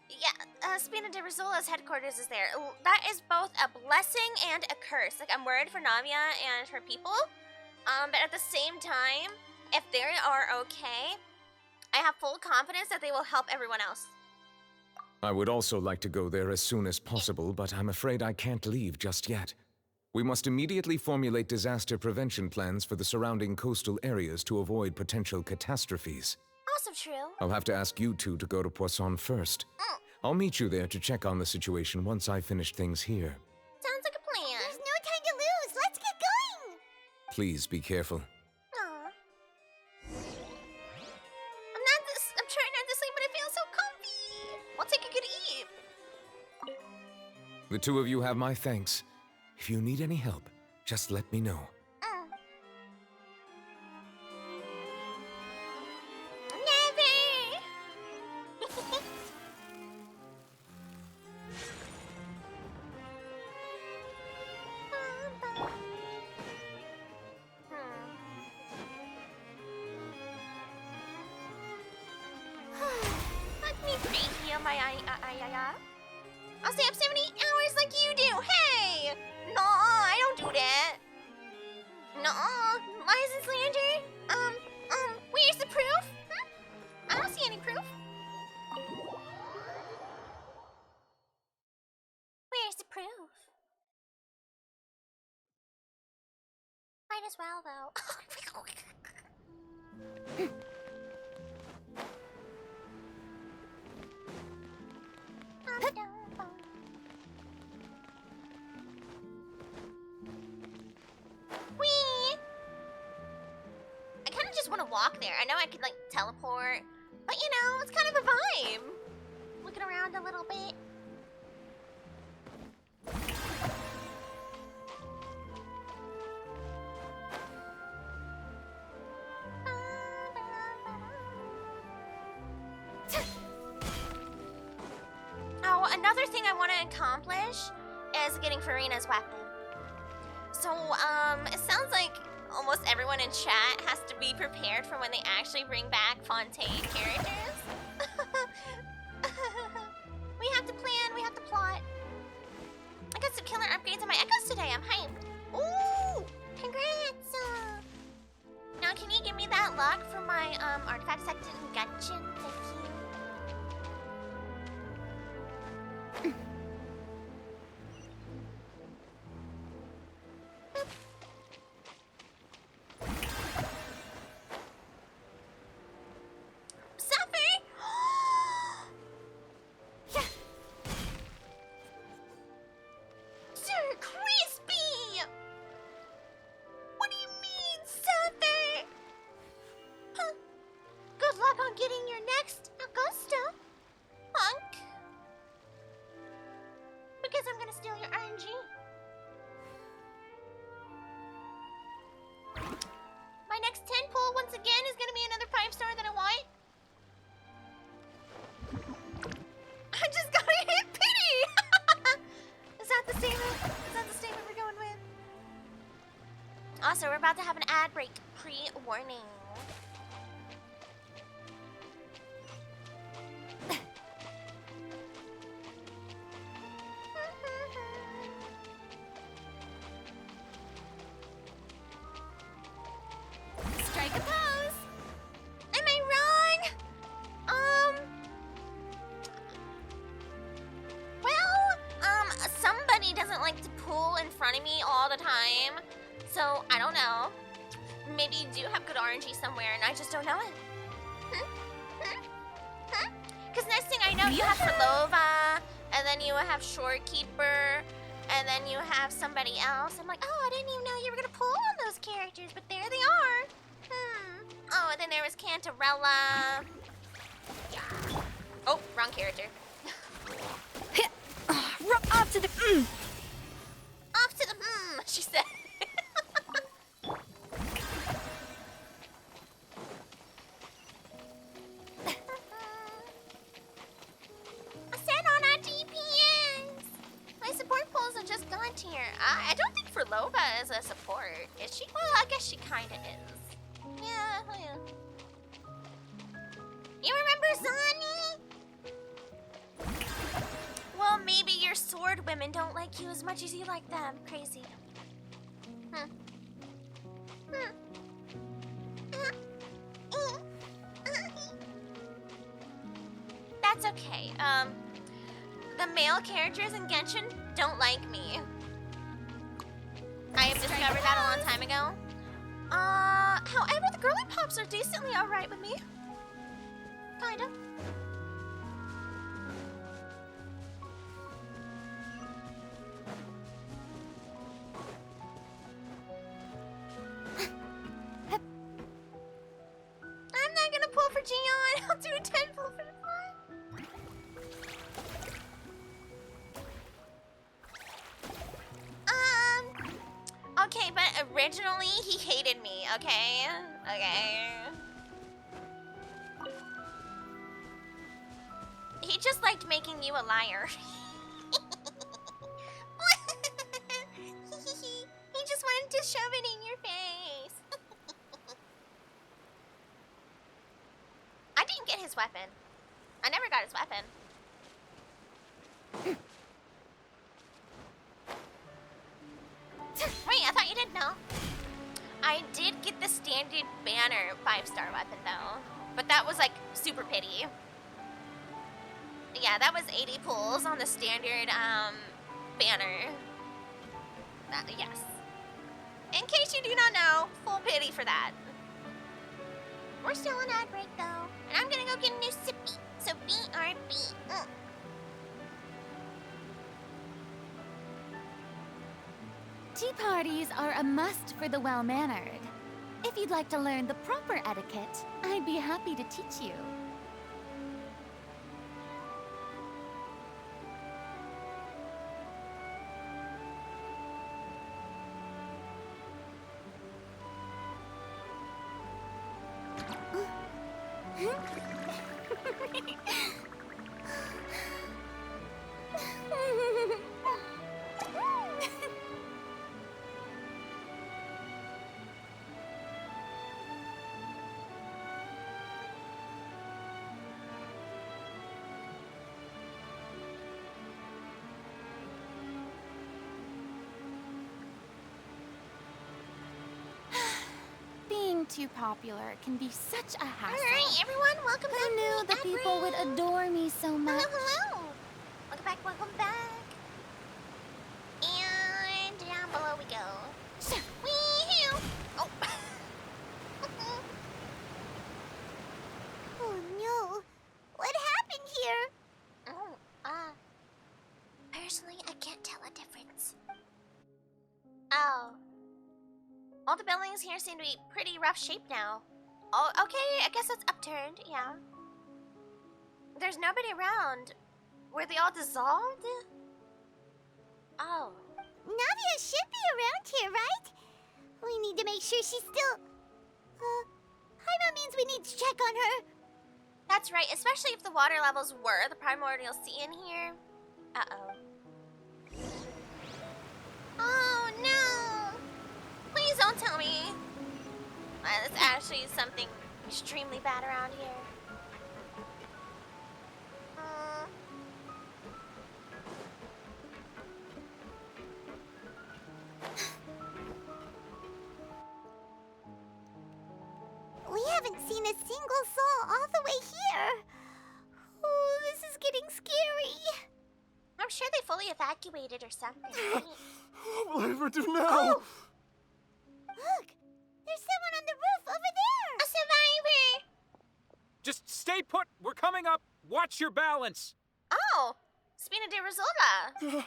Yeah, Spina de Rizzola's headquarters is there. That is both a blessing and a curse. Like, I'm worried for Navia and her people. But at the same time, if they are okay, I have full confidence that they will help everyone else. I would also like to go there as soon as possible, but I'm afraid I can't leave just yet. We must immediately formulate disaster prevention plans for the surrounding coastal areas to avoid potential catastrophes. Also true. I'll have to ask you two to go to Poisson first. I'll meet you there to check on the situation once I finish things here. Sounds like a plan. There's no time to lose. Let's get going. Please be careful. Aw. I'm trying not to sleep, but it feels so comfy. We'll take a good eat. The two of you have my thanks. If you need any help, just let me know. Never. Let me pre-heal my I'll stay up 70 hours like you do. Hey! No, I don't do that. No, license slander. Where's the proof? I don't see any proof. Where's the proof? Might as well, though. Whee! I kind of just want to walk there. I know I could, like, teleport, but, you know, it's kind of a vibe. Looking around a little bit. Oh, another thing I want to accomplish is getting Farina's weapon. So, it sounds like almost everyone in chat has to be prepared for when they actually bring back Fontaine characters. We have to plan, we have to plot. I got some killer upgrades on my echoes today, I'm hyped. Ooh, congrats! Now, can you give me that luck for my artifact section in Genshin? Thank you. on getting your next Augusta, punk. Because I'm gonna steal your RNG. My next 10 pull, once again, is gonna be another 5-star that I want. I just got a hit pity! Is that the statement we're going with? Also, we're about to have an ad break. Pre-warning. Strike a pose! Am I wrong? Somebody doesn't like to pull in front of me all the time. So, I don't know. Maybe you do have good RNG somewhere and I just don't know it. Because next thing I know, you have Trelova, and then you have Shorekeeper, and then you have somebody else. I'm like, oh, I didn't even know you were going to pull on those characters, but there they are. Oh, and then there was Cantarella. Yeah. Oh, wrong character. Off to the Off to the she said. I said on our DPS. My support pulls are just gone here. I don't think Frolova is a support. Is she? Well, I guess she kind of is. Yeah, oh yeah. You remember Zani? Well, maybe your sword women don't like you as much as you like them. Crazy. That's okay. The male characters in Genshin don't like me. I have discovered that a long time ago. However, the girly pops are decently alright with me. Kinda. I'm not gonna pull for Gion. I'll do a 10 pull for the fun. Okay, but originally he hated me, okay? Okay. He just liked making you a liar. He just wanted to shove it in your face. I didn't get his weapon. I never got his weapon. Wait, I thought you didn't know. I did get the standard banner 5-star weapon though. But that was like super pity. Yeah, that was 80 pulls on the standard banner. Yes. In case you do not know, full pity for that. We're still on ad break though. And I'm gonna go get a new sippy. So BRB. Tea parties are a must for the well-mannered. If you'd like to learn the proper etiquette, I'd be happy to teach you. Being too popular can be such a hassle. Alright, everyone, welcome back. Who knew the people would adore me so much? Hello. Welcome back, welcome back. And down below we go. Wee-hoo. Oh. Oh no. What happened here? Personally, I can't tell a difference. Oh. All the buildings here seem to be pretty rough shape now. Oh, okay, I guess that's upturned, yeah. There's nobody around. Were they all dissolved? Oh. Navia should be around here, right? We need to make sure she's still... Paimon means we need to check on her. That's right, especially if the water levels were the primordial sea in here. Uh-oh. Oh, no! Please don't tell me. There's actually something extremely bad around here. We haven't seen a single soul all the way here. Oh, this is getting scary. I'm sure they fully evacuated or something. Right? What will I ever do now? Oh. Look, there's someone on the roof over there. A survivor. Just stay put. We're coming up. Watch your balance. Oh, Spina de Rosulta.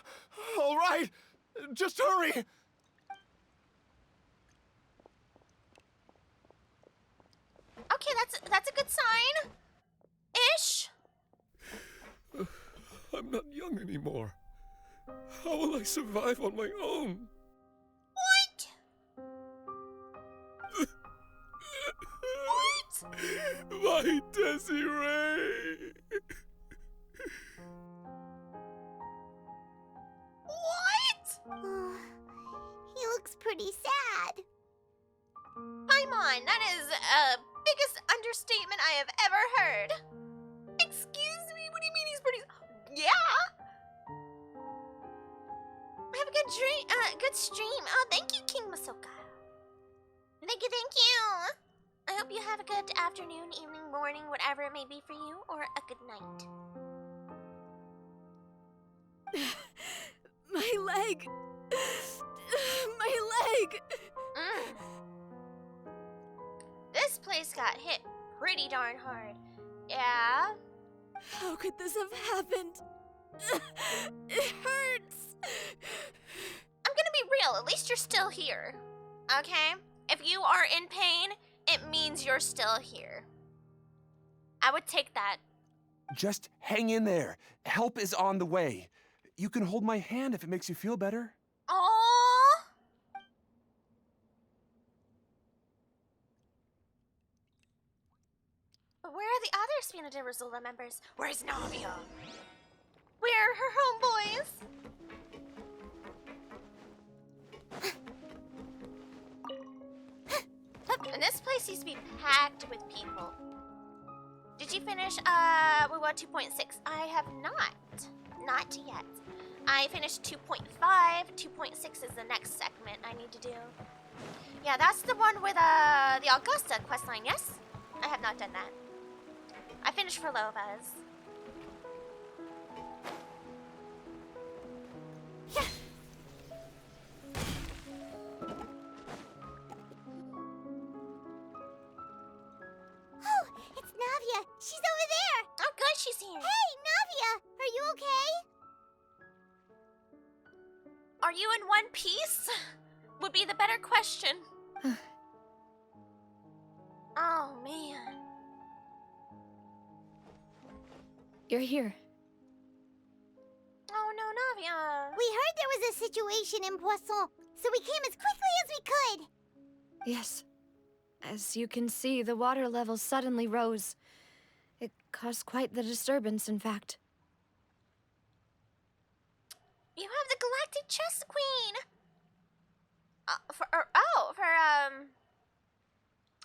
All right, just hurry. Okay, that's a good sign. Ish. I'm not young anymore. How will I survive on my own? What? What? My Desiree. What? He looks pretty sad. Paimon, that is biggest understatement I have ever heard. Excuse me, what do you mean he's pretty... Yeah! Have a good stream. Oh, thank you, King Masoka. Thank you. I hope you have a good afternoon, evening, morning, whatever it may be for you, or a good night. My leg! My leg! This place got hit pretty darn hard. Yeah? How could this have happened? It hurts! I'm gonna be real, at least you're still here. Okay? If you are in pain, it means you're still here. I would take that. Just hang in there. Help is on the way. You can hold my hand if it makes you feel better. Aww! Where are the other Spina de Rosulta members? Where's Navia? Where are her homeboys? And this place used to be packed with people. Did you finish Wuwa 2.6? I have not. Not yet. I finished 2.5. 2.6 is the next segment I need to do. Yeah, that's the one with the Augusta questline, yes? I have not done that. I finished for Lovas. Oh, it's Navia. She's over there. Oh, good, she's here. Hey, Navia, are you okay? Are you in one piece? Would be the better question. Oh, man. You're here. Oh, no, Navia. We heard there was a situation in Poisson, so we came as quickly as we could. Yes. As you can see, the water level suddenly rose. It caused quite the disturbance, in fact. You have the Galactic Chess Queen. For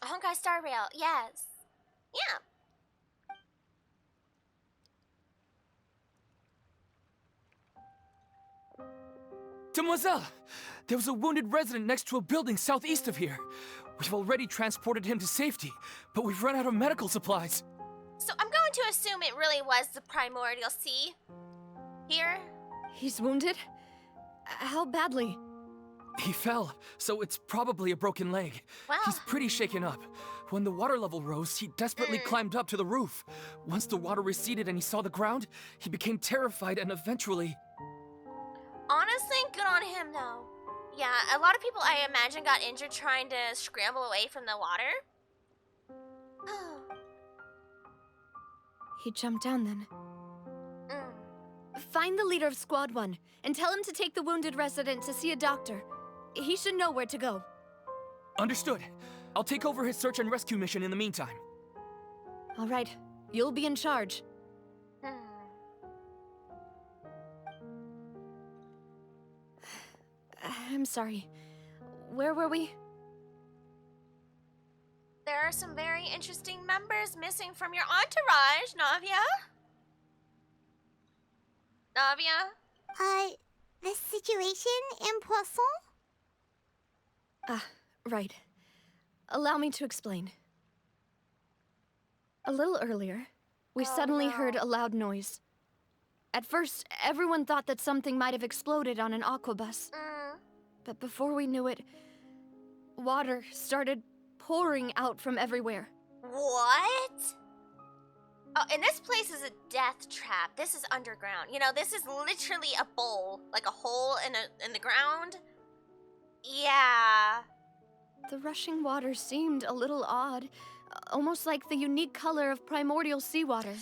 Honkai Star Rail. Yes. Yeah. Demoiselle! There was a wounded resident next to a building southeast of here. We've already transported him to safety, but we've run out of medical supplies. So I'm going to assume it really was the primordial sea. Here? He's wounded? How badly? He fell, so it's probably a broken leg. Wow. He's pretty shaken up. When the water level rose, he desperately climbed up to the roof. Once the water receded and he saw the ground, he became terrified and eventually... Honestly, good on him, though. Yeah, a lot of people, I imagine, got injured trying to scramble away from the water. He jumped down then. Mm. Find the leader of Squad 1 and tell him to take the wounded resident to see a doctor. He should know where to go. Understood. I'll take over his search and rescue mission in the meantime. All right, you'll be in charge. I'm sorry. Where were we? There are some very interesting members missing from your entourage, Navia. Navia? The situation in Poisson? Ah, right. Allow me to explain. A little earlier, we suddenly heard a loud noise. At first, everyone thought that something might have exploded on an aquabus. But before we knew it, water started pouring out from everywhere. What? Oh, and this place is a death trap. This is underground. You know, this is literally a bowl, like a hole in the ground. Yeah. The rushing water seemed a little odd, almost like the unique color of primordial seawater.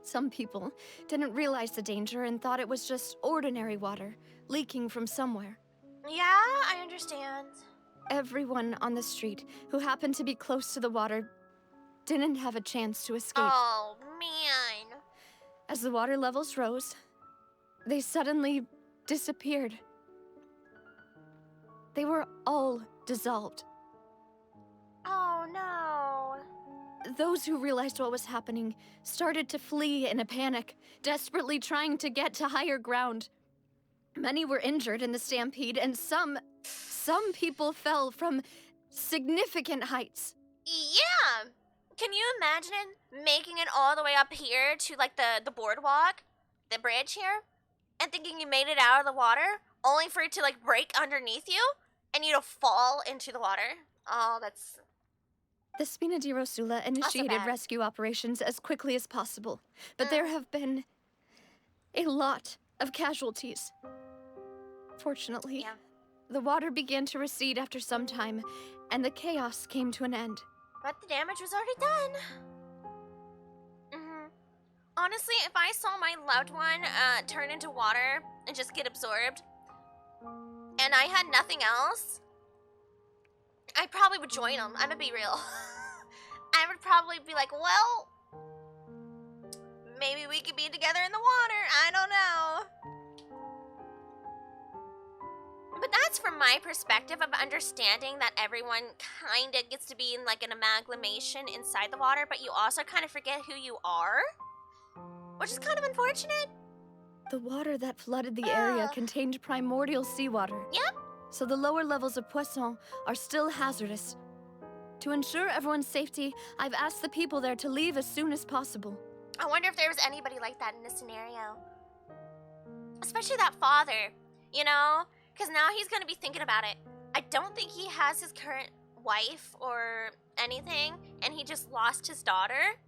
Some people didn't realize the danger and thought it was just ordinary water, leaking from somewhere. Yeah, I understand. Everyone on the street who happened to be close to the water didn't have a chance to escape. Oh, man. As the water levels rose, they suddenly disappeared. They were all dissolved. Oh, no. Those who realized what was happening started to flee in a panic, desperately trying to get to higher ground. Many were injured in the stampede, and some people fell from significant heights. Yeah. Can you imagine making it all the way up here to, like, the boardwalk, the bridge here, and thinking you made it out of the water, only for it to, like, break underneath you, and you to fall into the water? Oh, that's... The Spina di Rosula initiated rescue operations as quickly as possible, but there have been a lot of casualties. Fortunately, the water began to recede after some time, and the chaos came to an end. But the damage was already done. Honestly, if I saw my loved one turn into water and just get absorbed, and I had nothing else, I probably would join them. I'm gonna be real. I would probably be like, well, maybe we could be together in the water. I don't know. But that's from my perspective of understanding that everyone kind of gets to be in like an amalgamation inside the water, but you also kind of forget who you are, which is kind of unfortunate. The water that flooded the area contained primordial seawater. Yep. So the lower levels of Poisson are still hazardous. To ensure everyone's safety, I've asked the people there to leave as soon as possible. I wonder if there was anybody like that in this scenario. Especially that father, you know? Because now he's going to be thinking about it. I don't think he has his current wife or anything, and he just lost his daughter,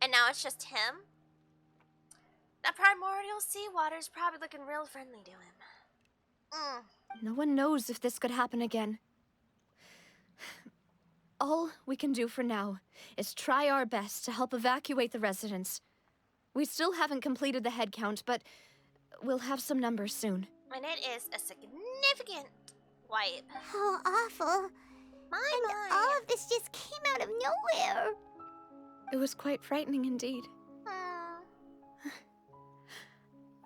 and now it's just him. That primordial seawater is probably looking real friendly to him. No one knows if this could happen again. All we can do for now is try our best to help evacuate the residents. We still haven't completed the head count, but we'll have some numbers soon. And it is a significant wipe. How awful. My. All of this just came out of nowhere. It was quite frightening indeed.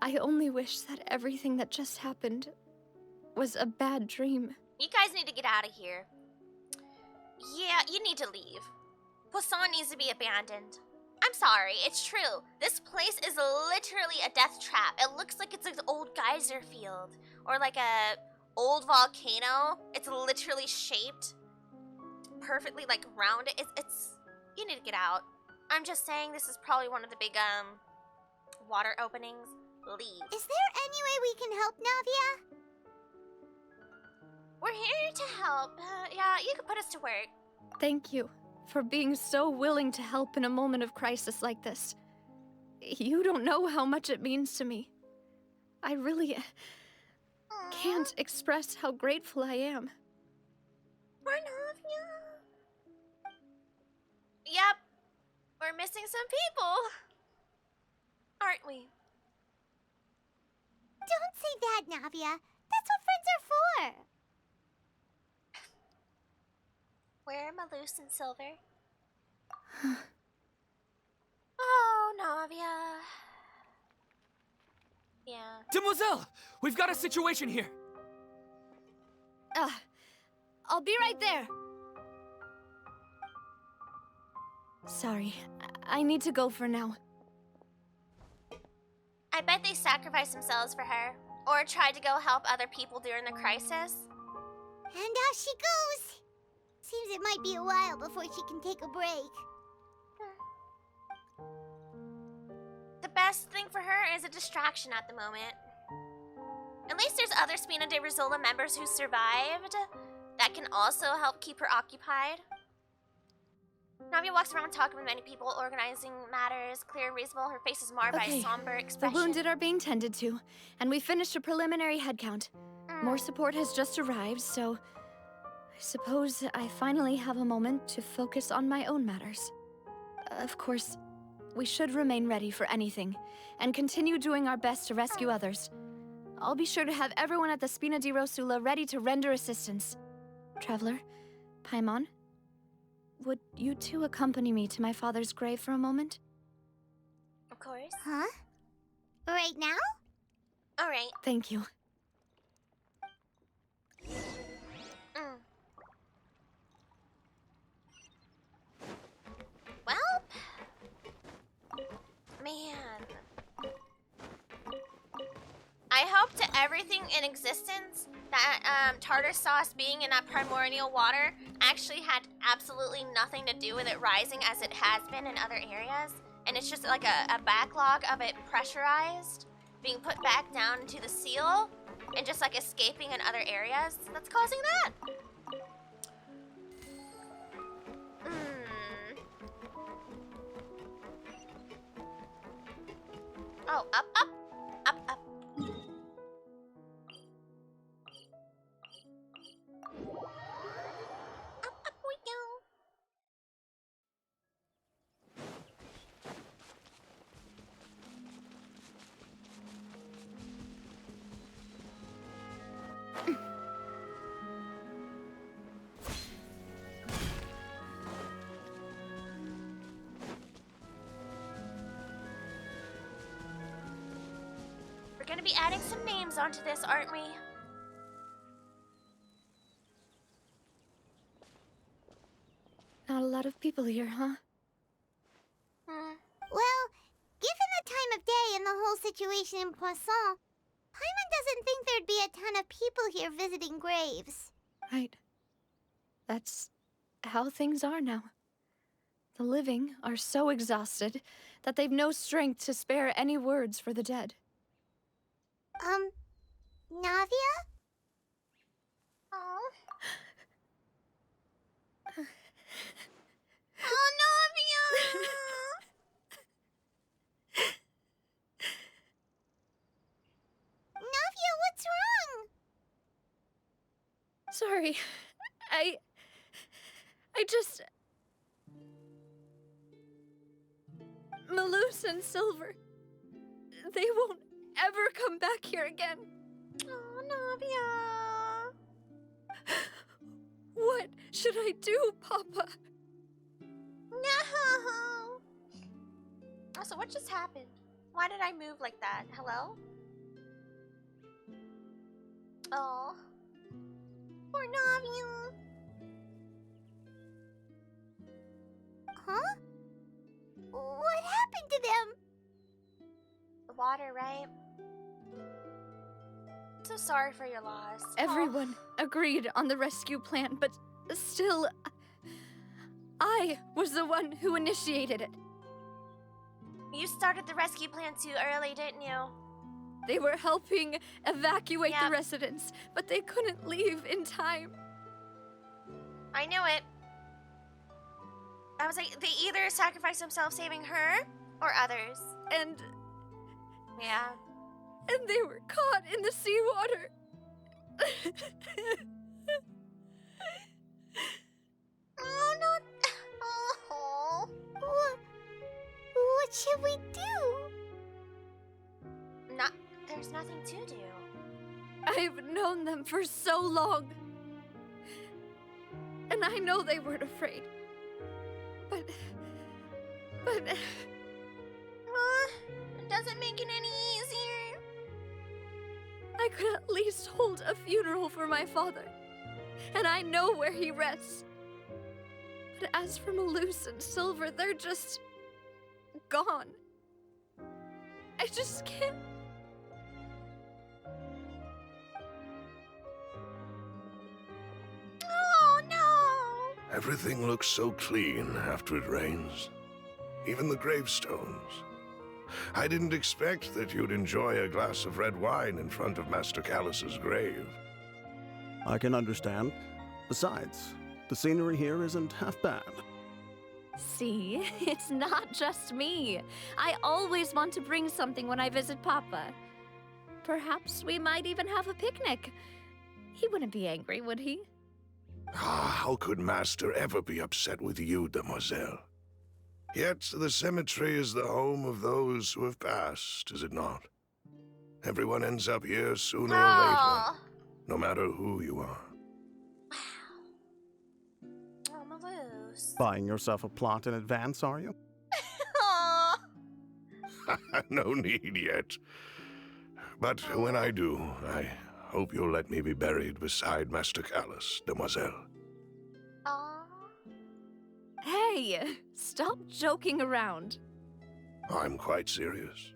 I only wish that everything that just happened was a bad dream. You guys need to get out of here. Yeah, you need to leave. Poisson needs to be abandoned. I'm sorry, it's true. This place is literally a death trap. It looks like it's an old geyser field or like a old volcano. It's literally shaped perfectly like round. It's you need to get out. I'm just saying this is probably one of the big water openings. Leave. Is there any way we can help, Navia? We're here to help. Yeah, you can put us to work. Thank you for being so willing to help in a moment of crisis like this. You don't know how much it means to me. I really can't express how grateful I am. We're Navia. Yep. We're missing some people. Aren't we? Don't say that, Navia. That's what friends are for. Where am I loose and Silver? Oh, Navia. Yeah. Demoiselle! We've got a situation here! I'll be right there. Sorry, I need to go for now. I bet they sacrificed themselves for her, or tried to go help other people during the crisis. And out she goes. Seems it might be a while before she can take a break. The best thing for her is a distraction at the moment. At least there's other Spina de Risola members who survived that can also help keep her occupied. Navia walks around talking with many people, organizing matters, clear and reasonable. Her face is marred by a somber expression. The wounded are being tended to, and we finished a preliminary head count. More support has just arrived, so I suppose I finally have a moment to focus on my own matters. Of course, we should remain ready for anything, and continue doing our best to rescue others. I'll be sure to have everyone at the Spina di Rosula ready to render assistance. Traveler, Paimon, would you two accompany me to my father's grave for a moment? Of course. Huh? Right now? All right. Thank you. Well, man. I hope to everything in existence that tartar sauce being in that primordial water actually had absolutely nothing to do with it rising as it has been in other areas. And it's just like a backlog of it pressurized, being put back down into the seal, and just like escaping in other areas that's causing that. Oh, up, up, up, up. Up we go. We're gonna be adding some names onto this, aren't we? Not a lot of people here, huh? Well, given the time of day and the whole situation in Poisson, Paimon doesn't think there'd be a ton of people here visiting graves. Right. That's how things are now. The living are so exhausted that they've no strength to spare any words for the dead. Navia? Oh. Oh, Navia! Navia, what's wrong? Sorry. I just... Malus and Silver, they won't ever come back here again. Oh, Navia. What should I do, Papa? No. Also, what just happened? Why did I move like that? Hello? Oh. Poor Navia. Huh? What happened to them? The water, right? So sorry for your loss. Everyone agreed on the rescue plan, but still, I was the one who initiated it. You started the rescue plan too early, didn't you? They were helping evacuate the residents, but they couldn't leave in time. I knew it. I was like, they either sacrificed themselves saving her or others. And... yeah. And they were caught in the seawater. Oh, not... Oh. What should we do? There's nothing to do. I've known them for so long. And I know they weren't afraid. But... It doesn't make it any easier. I could at least hold a funeral for my father. And I know where he rests. But as for Malus and Silver, they're just... gone. I just can't... Oh, no! Everything looks so clean after it rains. Even the gravestones. I didn't expect that you'd enjoy a glass of red wine in front of Master Callus's grave. I can understand. Besides, the scenery here isn't half bad. See, it's not just me. I always want to bring something when I visit Papa. Perhaps we might even have a picnic. He wouldn't be angry, would he? How could Master ever be upset with you, demoiselle? Yet the cemetery is the home of those who have passed, is it not? Everyone ends up here sooner or later, no matter who you are. Oh, Malus. Buying yourself a plot in advance, are you? No need yet. But when I do, I hope you'll let me be buried beside Master Callus, demoiselle. Hey, stop joking around. I'm quite serious.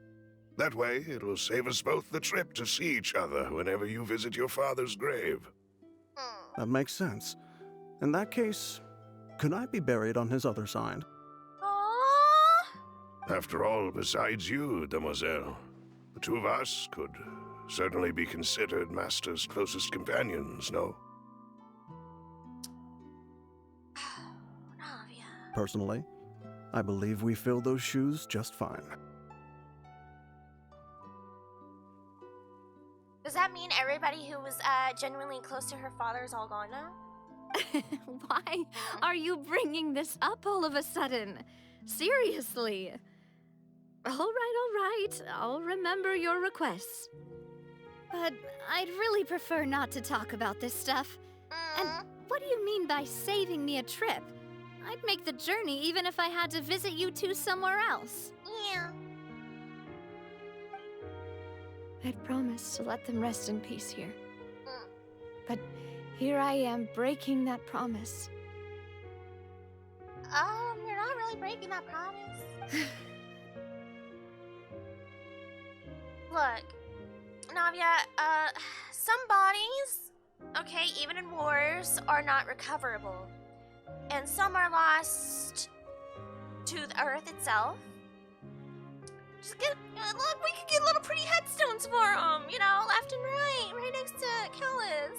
That way, it'll save us both the trip to see each other whenever you visit your father's grave. That makes sense. In that case, could I be buried on his other side? After all, besides you, demoiselle, the two of us could certainly be considered Master's closest companions, no? Personally, I believe we fill those shoes just fine. Does that mean everybody who was genuinely close to her father is all gone now? Why are you bringing this up all of a sudden? Seriously. All right. I'll remember your requests. But I'd really prefer not to talk about this stuff. And what do you mean by saving me a trip? I'd make the journey even if I had to visit you two somewhere else. Yeah. I'd promised to let them rest in peace here. But here I am breaking that promise. You're not really breaking that promise. Look, Navia, some bodies, okay, even in wars, are not recoverable. And some are lost to the earth itself. Just get, look, we could get little pretty headstones for them, you know, left and right next to Callus.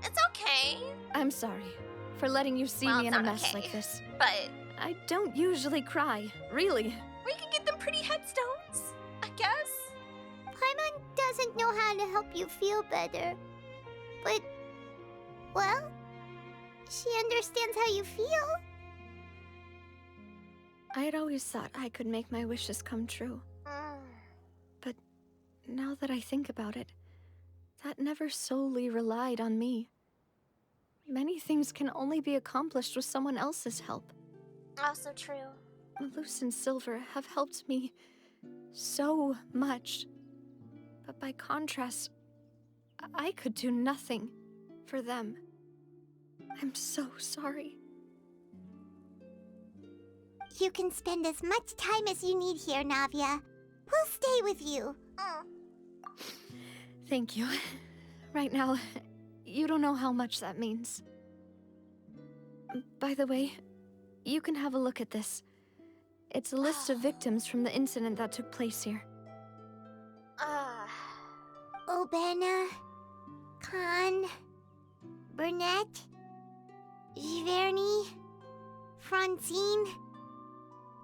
It's okay. I'm sorry for letting you see me in a mess like this. But I don't usually cry, really. We could get them pretty headstones, I guess. Paimon doesn't know how to help you feel better. But, well, she understands how you feel. I had always thought I could make my wishes come true. But now that I think about it, that never solely relied on me. Many things can only be accomplished with someone else's help. Also true. Malus and Silver have helped me so much. But by contrast, I could do nothing for them. I'm so sorry. You can spend as much time as you need here, Navia. We'll stay with you. Thank you. Right now, you don't know how much that means. By the way, you can have a look at this. It's a list of victims from the incident that took place here. Obena, Khan, Burnett, Giverny, Francine,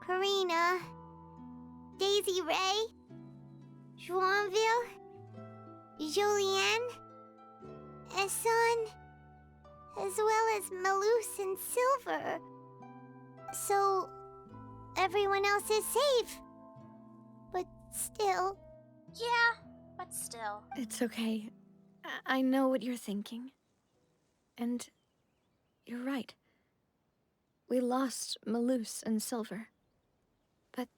Karina, Daisy Ray, Joinville, Julianne, Esson, as well as Malus and Silver. So, everyone else is safe, Still. Yeah, but still. It's okay. I know what you're thinking. And you're right. We lost Malus and Silver. But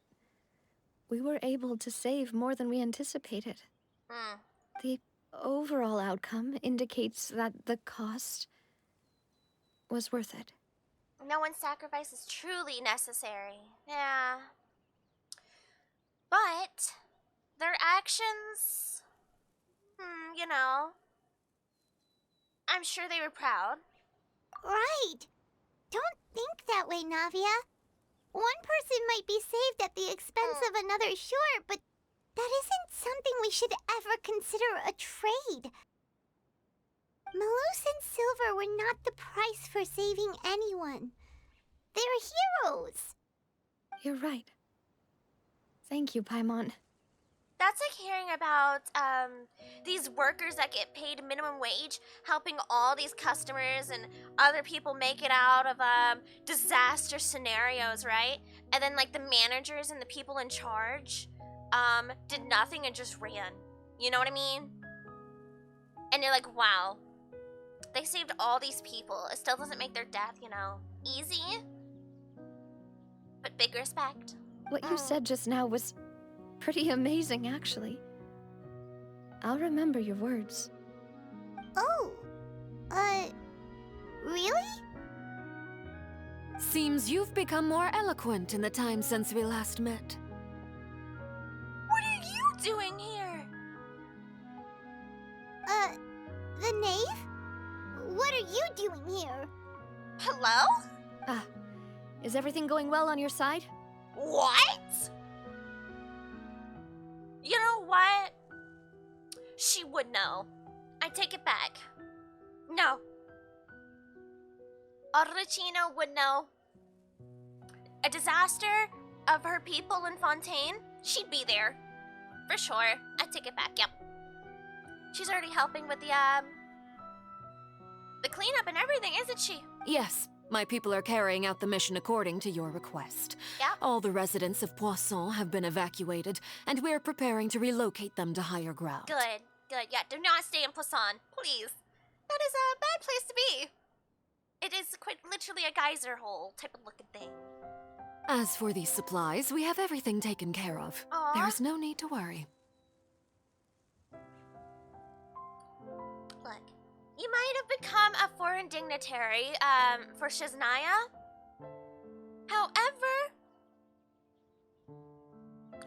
we were able to save more than we anticipated. The overall outcome indicates that the cost was worth it. No one's sacrifice is truly necessary. Yeah. But their actions, you know, I'm sure they were proud. Right. Don't think that way, Navia. One person might be saved at the expense of another, sure, but that isn't something we should ever consider a trade. Malus and Silver were not the price for saving anyone. They're heroes. You're right. Thank you, Paimon. That's like hearing about these workers that get paid minimum wage, helping all these customers and other people make it out of disaster scenarios, right? And then like the managers and the people in charge did nothing and just ran. You know what I mean? And you're like, wow, they saved all these people. It still doesn't make their death, you know, easy. But big respect. What you said just now was pretty amazing, actually. I'll remember your words. Oh, really? Seems you've become more eloquent in the time since we last met. What are you doing here? The knave? What are you doing here? Hello? Is everything going well on your side? What? You know what? She would know. I take it back. No. Arlecchino would know. A disaster of her people in Fontaine, she'd be there. For sure. I take it back, yep. She's already helping with the cleanup and everything, isn't she? Yes, my people are carrying out the mission according to your request. Yep. All the residents of Poisson have been evacuated, and we're preparing to relocate them to higher ground. Good, good. Yeah, do not stay in Poisson, please. That is a bad place to be. It is quite literally a geyser hole type of looking thing. As for these supplies, we have everything taken care of. Aww. There's no need to worry. Look, you might have become a foreign dignitary, for Shiznaya. However,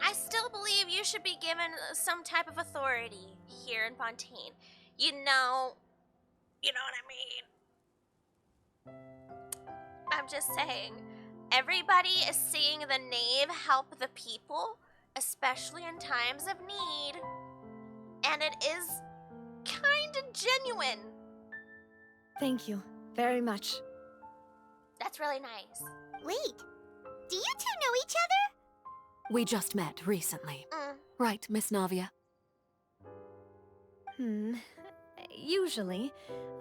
I still believe you should be given some type of authority here in Fontaine. You know what I mean. I'm just saying, everybody is seeing the knave help the people, especially in times of need. And it is kinda genuine. Thank you very much. That's really nice. Wait, do you two know each other? We just met recently. Right, Miss Navia? Usually,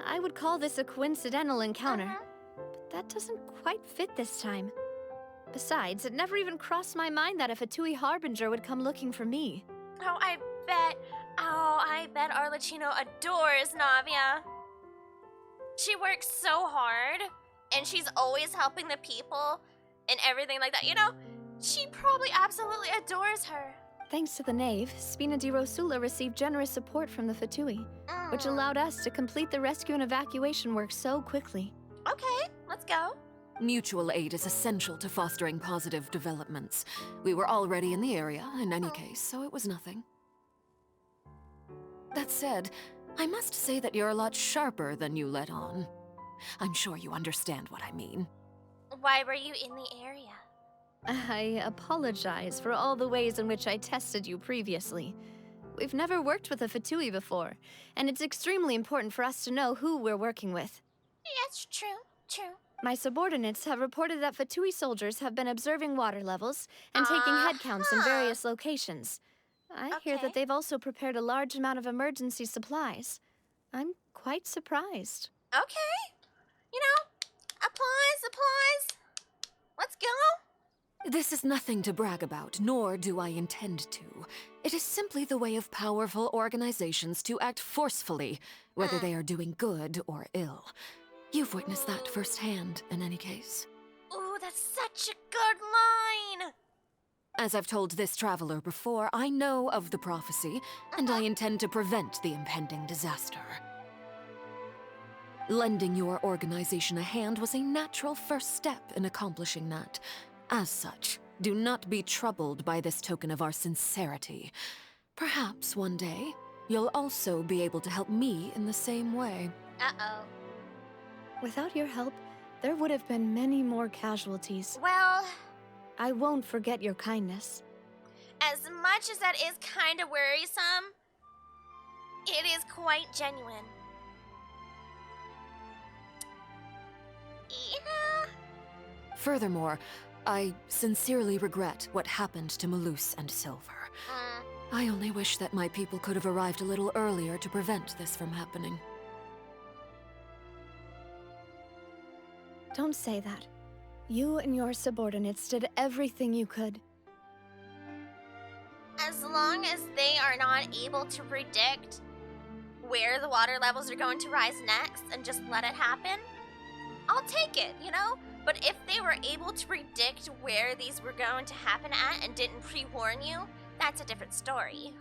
I would call this a coincidental encounter. But that doesn't quite fit this time. Besides, it never even crossed my mind that a Fatui Harbinger would come looking for me. Oh, I bet Arlecchino adores Navia. She works so hard, and she's always helping the people and everything like that. You know, she probably absolutely adores her. Thanks to the knave, Spina di Rosula received generous support from the Fatui, which allowed us to complete the rescue and evacuation work so quickly. Okay, let's go. Mutual aid is essential to fostering positive developments. We were already in the area, in any case, so it was nothing. That said, I must say that you're a lot sharper than you let on. I'm sure you understand what I mean. Why were you in the area? I apologize for all the ways in which I tested you previously. We've never worked with a Fatui before, and it's extremely important for us to know who we're working with. Yes, true. My subordinates have reported that Fatui soldiers have been observing water levels and taking head counts in various locations. I hear that they've also prepared a large amount of emergency supplies. I'm quite surprised. Okay. You know, applause. Let's go. This is nothing to brag about, nor do I intend to. It is simply the way of powerful organizations to act forcefully, whether they are doing good or ill. You've witnessed that firsthand, in any case. Ooh, that's such a good line! As I've told this traveler before, I know of the prophecy, and I intend to prevent the impending disaster. Lending your organization a hand was a natural first step in accomplishing that. As such, do not be troubled by this token of our sincerity. Perhaps one day, you'll also be able to help me in the same way. Uh-oh. Without your help, there would have been many more casualties. Well, I won't forget your kindness. as much as that is kind of worrisome, it is quite genuine. Yeah. Furthermore, I sincerely regret what happened to Malus and Silver. I only wish that my people could have arrived a little earlier to prevent this from happening. Don't say that. You and your subordinates did everything you could. As long as they are not able to predict where the water levels are going to rise next and just let it happen, I'll take it, you know? But if they were able to predict where these were going to happen at and didn't pre-warn you, that's a different story.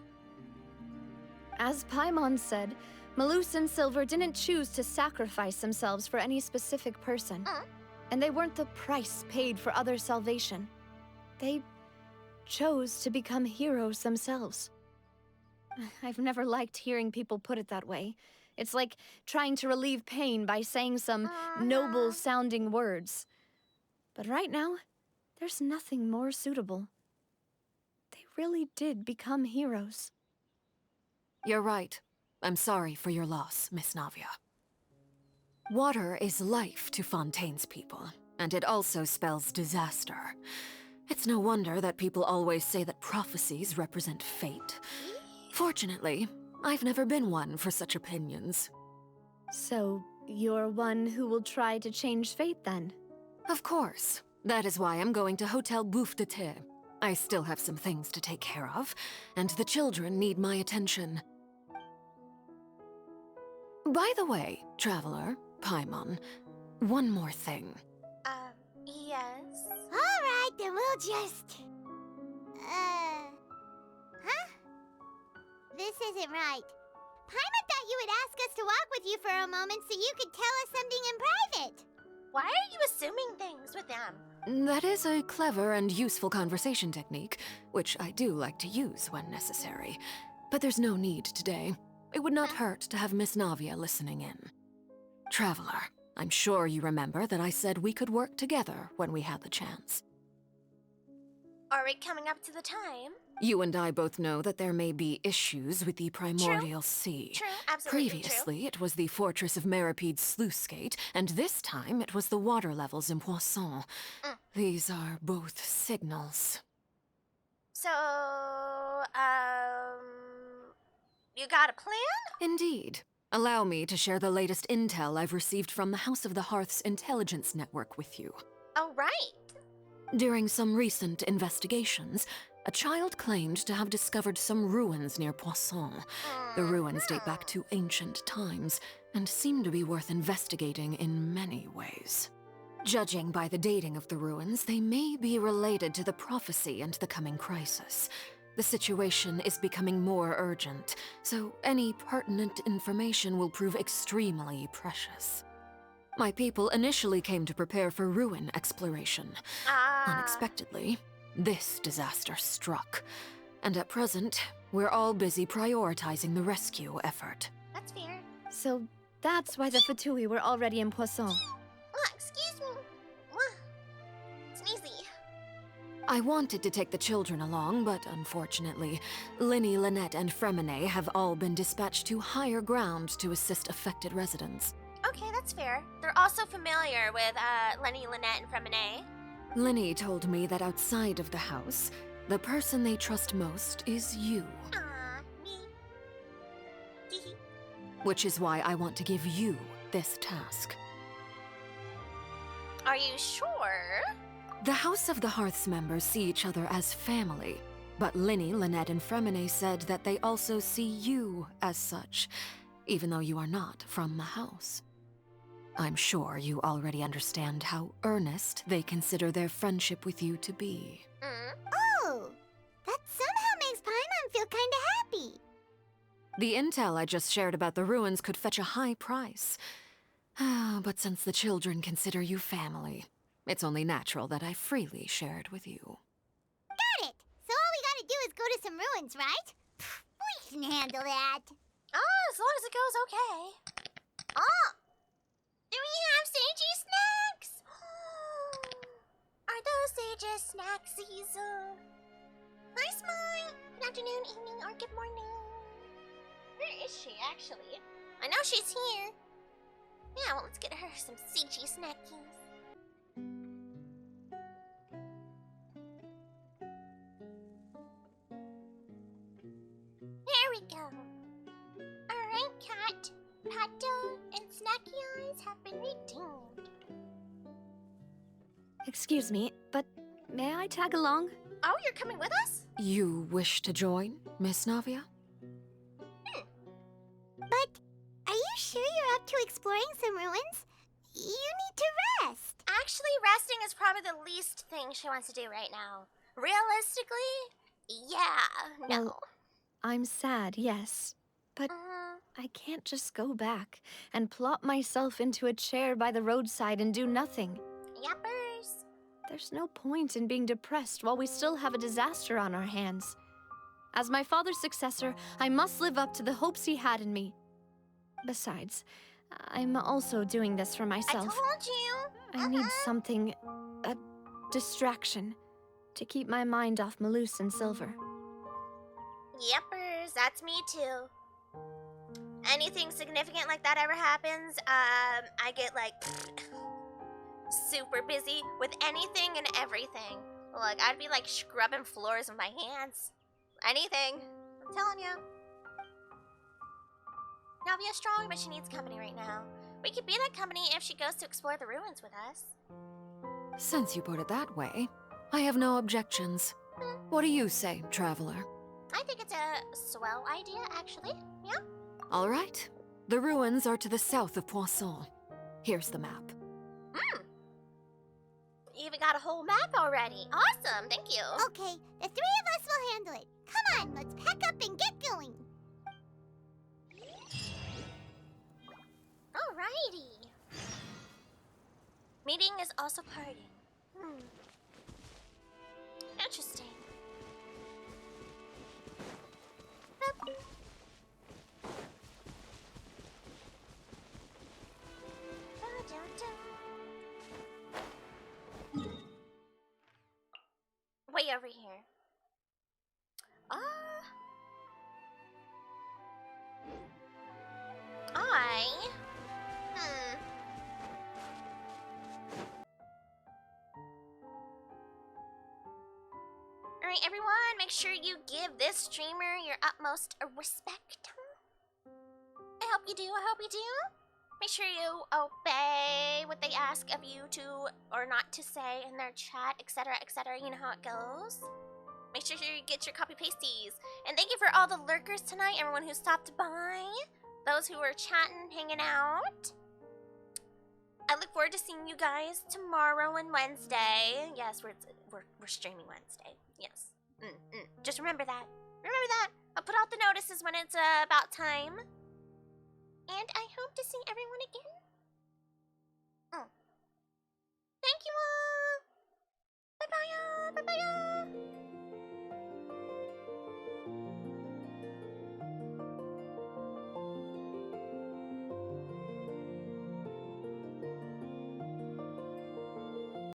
As Paimon said, Malus and Silver didn't choose to sacrifice themselves for any specific person. And they weren't the price paid for other salvation. They chose to become heroes themselves. I've never liked hearing people put it that way. It's like trying to relieve pain by saying some noble-sounding words. But right now, there's nothing more suitable. They really did become heroes. You're right. I'm sorry for your loss, Miss Navia. Water is life to Fontaine's people, and it also spells disaster. It's no wonder that people always say that prophecies represent fate. Fortunately, I've never been one for such opinions. So, you're one who will try to change fate, then? Of course. That is why I'm going to Hotel Bouffe de Thé. I still have some things to take care of, and the children need my attention. By the way, traveler, Paimon, one more thing. Yes? Alright, then we'll just... Huh? This isn't right. Paimon thought you would ask us to walk with you for a moment so you could tell us something in private. Why are you assuming things with them? That is a clever and useful conversation technique, which I do like to use when necessary. But there's no need today. It would not hurt to have Miss Navia listening in. Traveler, I'm sure you remember that I said we could work together when we had the chance. Are we coming up to the time? You and I both know that there may be issues with the Primordial Sea. True, absolutely Previously, it was the fortress of Maripide's sluice gate, and this time it was the water levels in Poisson. These are both signals. So, you got a plan? Indeed. Allow me to share the latest intel I've received from the House of the Hearth's intelligence network with you. Oh, right. During some recent investigations, a child claimed to have discovered some ruins near Poisson. The ruins date back to ancient times and seem to be worth investigating in many ways. Judging by the dating of the ruins, they may be related to the prophecy and the coming crisis. The situation is becoming more urgent, so any pertinent information will prove extremely precious. My people initially came to prepare for ruin exploration. Unexpectedly, this disaster struck. And at present, we're all busy prioritizing the rescue effort. That's fair. So that's why the Fatui were already in Poisson. Excuse me. Sneezy. I wanted to take the children along, but unfortunately, Linny, Lynette, and Fremine have all been dispatched to higher ground to assist affected residents. Okay, that's fair. They're also familiar with Lenny, Lynette, and Fremine. Linny told me that outside of the house, the person they trust most is you. Me. Which is why I want to give you this task. Are you sure? The House of the Hearth's members see each other as family, but Linny, Lynette, and Fremine said that they also see you as such, even though you are not from the house. I'm sure you already understand how earnest they consider their friendship with you to be. Oh, that somehow makes Paimon feel kinda happy. The intel I just shared about the ruins could fetch a high price. But since the children consider you family, it's only natural that I freely share it with you. Got it! So all we gotta do is go to some ruins, right? We can handle that. Oh, as long as it goes okay. Oh! Do we have sagey snacks? Are those sages snacksies? Hi, Smile! Good afternoon, evening, or good morning. Where is she, actually? I know she's here. Yeah, well, let's get her some sagey snackies. There we go. Alright, Cat. Pato and Snacky Eyes have been redeemed. Excuse me, but may I tag along? Oh, you're coming with us? You wish to join, Miss Navia? But are you sure you're up to exploring some ruins? You need to rest. Actually, resting is probably the least thing she wants to do right now. Realistically, yeah, no. Well, I'm sad, yes. But I can't just go back and plop myself into a chair by the roadside and do nothing. Yuppers. There's no point in being depressed while we still have a disaster on our hands. As my father's successor, I must live up to the hopes he had in me. Besides, I'm also doing this for myself. I told you. I need something, a distraction, to keep my mind off Malus and Silver. Yuppers, that's me too. Anything significant like that ever happens, I get like super busy with anything and everything. Like, I'd be like scrubbing floors with my hands. Anything. I'm telling you. Navia's strong, but she needs company right now. We could be that company if she goes to explore the ruins with us. Since you put it that way, I have no objections. What do you say, traveler? I think it's a swell idea, actually. Yeah? All right. The ruins are to the south of Poisson. Here's the map. You even got a whole map already. Awesome, thank you. Okay, the three of us will handle it. Come on, let's pack up and get going. Alrighty. Meeting is also party. Interesting. Boop. Way over here. Alright, everyone, make sure you give this streamer your utmost respect. I hope you do, I hope you do. Make sure you obey what they ask of you to or not to say in their chat, etc., etc. You know how it goes. Make sure you get your copy pasties. And thank you for all the lurkers tonight, everyone who stopped by, those who were chatting, hanging out. I look forward to seeing you guys tomorrow and Wednesday. Yes, we're streaming Wednesday. Yes. Just remember that. Remember that. I'll put out the notices when it's about time. And I hope to see everyone again. Thank you all. Bye-bye. Bye-bye.